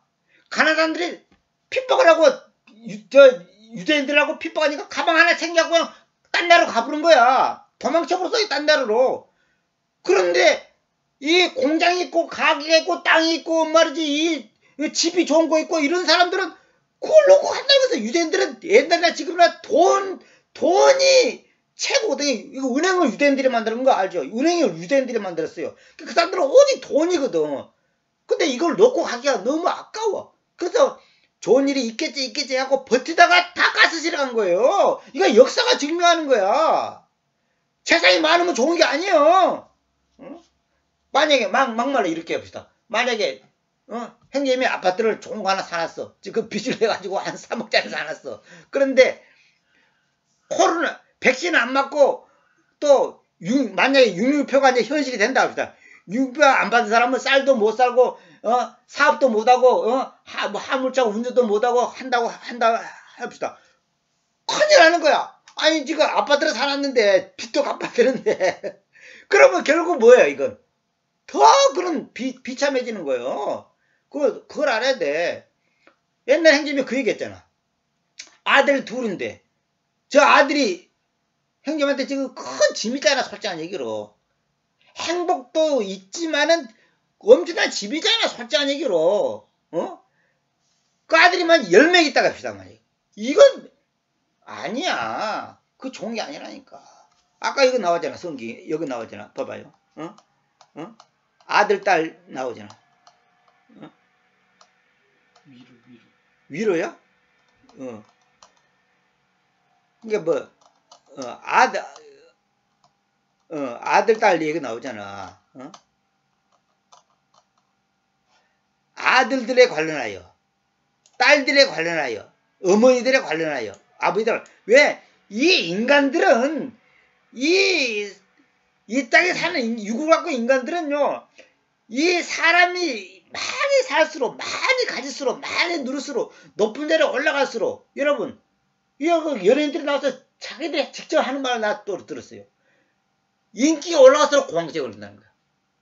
가난한 사람들이 핍박을 하고 유대인들하고 핍박하니까 가방 하나 챙겨갖고 그냥 딴 나라로 가버린 거야. 도망쳐버렸어 딴 나라로. 그런데 이 공장이 있고 가게가 있고 땅이 있고 말이지 이 집이 좋은 거 있고 이런 사람들은 그걸 놓고 간다고 해서 유대인들은 옛날이나 지금이나 돈이 최고거든요. 이거 은행을 유대인들이 만드는 거 알죠? 은행을 유대인들이 만들었어요. 그 사람들은 오직 돈이거든. 근데 이걸 놓고 가기가 너무 아까워. 그래서 좋은 일이 있겠지 하고 버티다가 다 가스실에 간 거예요. 이거 역사가 증명하는 거야. 재산이 많으면 좋은 게 아니에요. 만약에 막말로 이렇게 합시다. 만약에 형님이 아파트를 좋은 거 하나 사놨어. 지금 빚을 내가지고 한 3억짜리 사놨어. 그런데 코로나 백신 안 맞고 또 만약에 육류표가 이제 현실이 된다 합시다. 육류표 안 받은 사람은 쌀도 못 살고 사업도 못 하고 화물차 운전도 못 하고 한다 합시다. 큰일 나는 거야. 아니 지금 아파트를 사놨는데 빚도 갚아야 되는데 그러면 결국 뭐예요 이건? 더 그런 비참해지는 거예요. 그걸 알아야 돼. 옛날 형님이 그 얘기했잖아. 아들 둘인데 저 아들이 형님한테 지금 큰 짐이잖아. 솔직한 얘기로. 행복도 있지만은 엄청난 집이잖아, 솔직한 얘기로. 그 아들이만 10명 있다 갑시다 말이에요. 이건 아니야. 그 좋은 게 아니라니까. 아까 이거 나왔잖아, 성기. 여기 나왔잖아. 봐봐요. 아들, 딸 나오잖아. 위로야? 그러니까 뭐, 아들, 딸 얘기 나오잖아. 아들들에 관련하여, 딸들에 관련하여, 어머니들에 관련하여, 아버지들. 왜? 이 인간들은, 이 땅에 사는 유구갖고 인간들은요, 이 사람이 많이 살수록, 많이 가질수록, 많이 누를수록, 높은 데로 올라갈수록, 여러분, 이거 연예인들이 나와서 자기들이 직접 하는 말을 나 또 들었어요. 인기가 올라갈수록 공황증에 걸린다는 거야.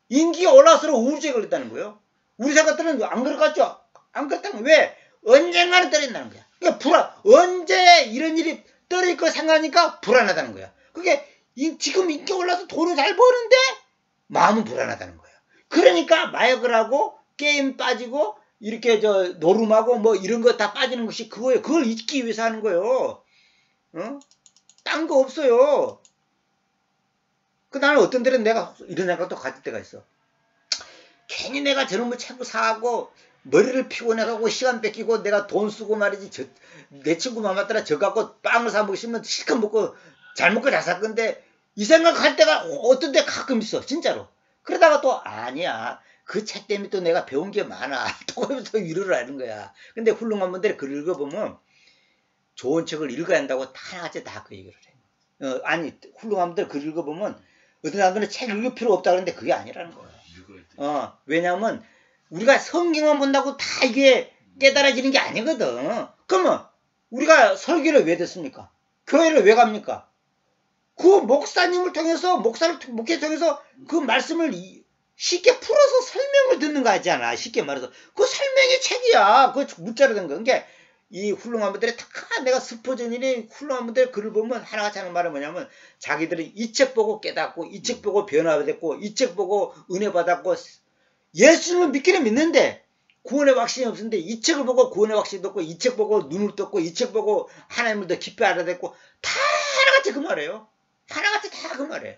인기가 올라갈수록 우울증에 걸린다는 거예요. 우리 생각들은 안 그렇겠죠? 안 그렇다는 거야. 왜? 언젠가는 떨어진다는 거야. 그러니까 언제 이런 일이 떨어질 거 생각하니까 불안하다는 거야. 그게 지금 인기 올라서 돈을 잘 버는데 마음은 불안하다는 거야. 그러니까 마약을 하고 게임 빠지고 이렇게 노름하고 뭐 이런 거 다 빠지는 것이 그거예요. 그걸 잊기 위해서 하는 거예요. 딴 거 없어요. 나는 어떤 데는 내가 이런 생각도 가질 때가 있어. 괜히 내가 저런 거 자꾸 사고 머리를 피곤해가고 시간 뺏기고 내가 돈 쓰고 말이지 내 친구 맘마따라 저 갖고 빵을 사 먹으면 실컷 먹고 잘 먹고 잘 살 건데 이 생각할 때가 어떤 데 가끔 있어 진짜로. 그러다가 또 아니야 그 책 때문에 또 내가 배운 게 많아 또 거기서 위로를 하는 거야. 근데 훌륭한 분들이 글을 읽어보면 좋은 책을 읽어야 한다고 하나같이 다 그 얘기를 해. 아니 훌륭한 분들 글 읽어보면 어떤 사람들은 책 읽을 필요 없다 그러는데 그게 아니라는 거야. 왜냐하면 우리가 성경만 본다고 다 이게 깨달아지는 게 아니거든. 그러면 우리가 설교를 왜 듣습니까? 교회를 왜 갑니까? 그 목사님을 통해서 목회 통해서 그 말씀을 쉽게 풀어서 설명을 듣는 거 하잖아. 쉽게 말해서 그 설명이 책이야. 그 문자로 된 거. 그러니까 이 훌륭한 분들이 다 내가 스포전이니 훌륭한 분들 글을 보면 하나같이 하는 말은 뭐냐면 자기들이 이 책 보고 깨닫고 이 책 보고 변화됐고 이 책 보고 은혜 받았고 예수님을 믿기는 믿는데 구원의 확신이 없었는데 이 책을 보고 구원의 확신이 없고 이 책 보고 눈을 떴고 이 책 보고 하나님을 더 깊이 알아듣고 다 하나같이 그 말이에요. 하나같이 다 그 말이에요.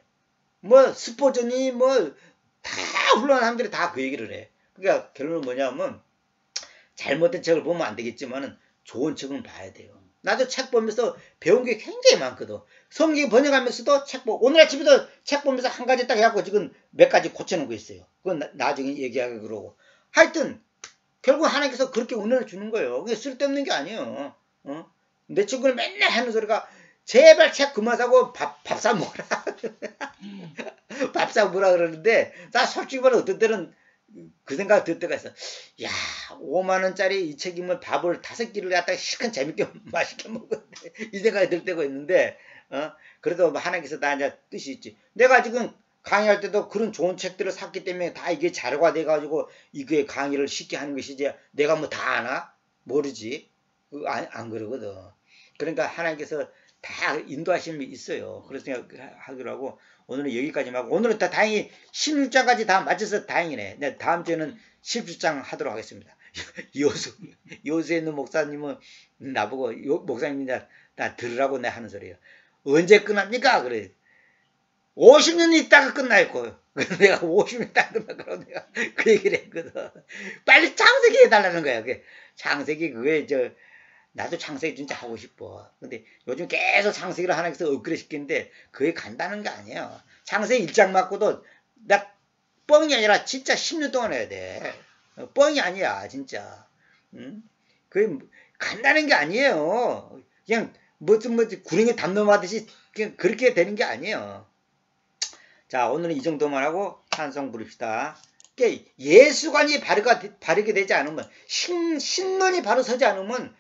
뭐 스포전이 뭐 다 훌륭한 사람들이 다 그 얘기를 해. 그러니까 결론은 뭐냐면 잘못된 책을 보면 안 되겠지만은 좋은 책은 봐야 돼요. 나도 책 보면서 배운 게 굉장히 많거든. 성경 번역하면서도 책 보고 오늘 아침에도 책 보면서 한 가지 딱 해갖고 지금 몇 가지 고쳐놓은 거 있어요. 그건 나중에 얘기하기 그러고. 하여튼 결국 하나님께서 그렇게 은혜를 주는 거예요. 그게 쓸데없는 게 아니에요. 내 친구는 맨날 하는 소리가 제발 책 그만 사고 밥 사 먹으라. 밥 사 먹으라 그러는데 나 솔직히 말해 어떤 때는 그 생각 들 때가 있어. 야 5만원짜리 이 책이면 밥을 5끼를 갖다가 실컷 재밌게 맛있게 먹었는데 이 생각이 들 때가 있는데 그래도 하나님께서 나 이제 뜻이 있지. 내가 지금 강의할 때도 그런 좋은 책들을 샀기 때문에 다 이게 자료가 돼가지고 이게 강의를 쉽게 하는 것이지 내가 뭐 다 아나? 모르지. 안 그러거든. 그러니까 하나님께서 다 인도하심이 있어요. 그래서 생각하기로 하고 오늘은 여기까지만 하고 오늘은 다 다행히 16장까지 다 맞춰서 다행이네. 네, 다음 주에는 17장 하도록 하겠습니다. 요새 있는 목사님은 나보고 목사님이 나 들으라고 내 하는 소리예요. 언제 끝납니까? 그래. 50년 있다가 끝나있고 그래서 내가 50년 있다가 끝나고 내가 그 얘기를 했거든. 빨리 창세기 해달라는 거야. 창세기 그게 나도 창세기 진짜 하고 싶어. 근데 요즘 계속 창세기를 하나님께서 업그레이드 시키는데 그게 간단한 게 아니에요. 창세기 1장 맞고도 나 뻥이 아니라 진짜 10년 동안 해야 돼. 뻥이 아니야 진짜. 그게 간단한 게 아니에요. 그냥 무슨 구렁이 담 넘어가듯이 그냥 그렇게 되는 게 아니에요. 자 오늘은 이 정도만 하고 찬송 부릅시다. 예수관이 바르게 되지 않으면 신론이 바로 서지 않으면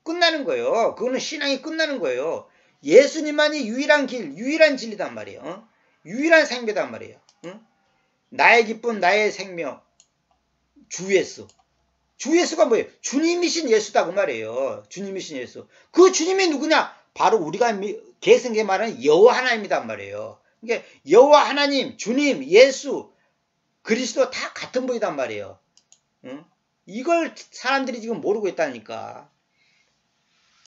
끝나는 거예요. 그거는 신앙이 끝나는 거예요. 예수님만이 유일한 길, 유일한 진리단 말이에요. 유일한 생명단 말이에요. 나의 기쁨, 나의 생명, 주 예수. 주 예수가 뭐예요? 주님이신 예수다 그 말이에요. 주님이신 예수. 그 주님이 누구냐? 바로 우리가 개성계 말하는 여호와 하나님이단 말이에요. 그러니까 여호와 하나님, 주님, 예수 그리스도 다 같은 분이단 말이에요. 응? 이걸 사람들이 지금 모르고 있다니까.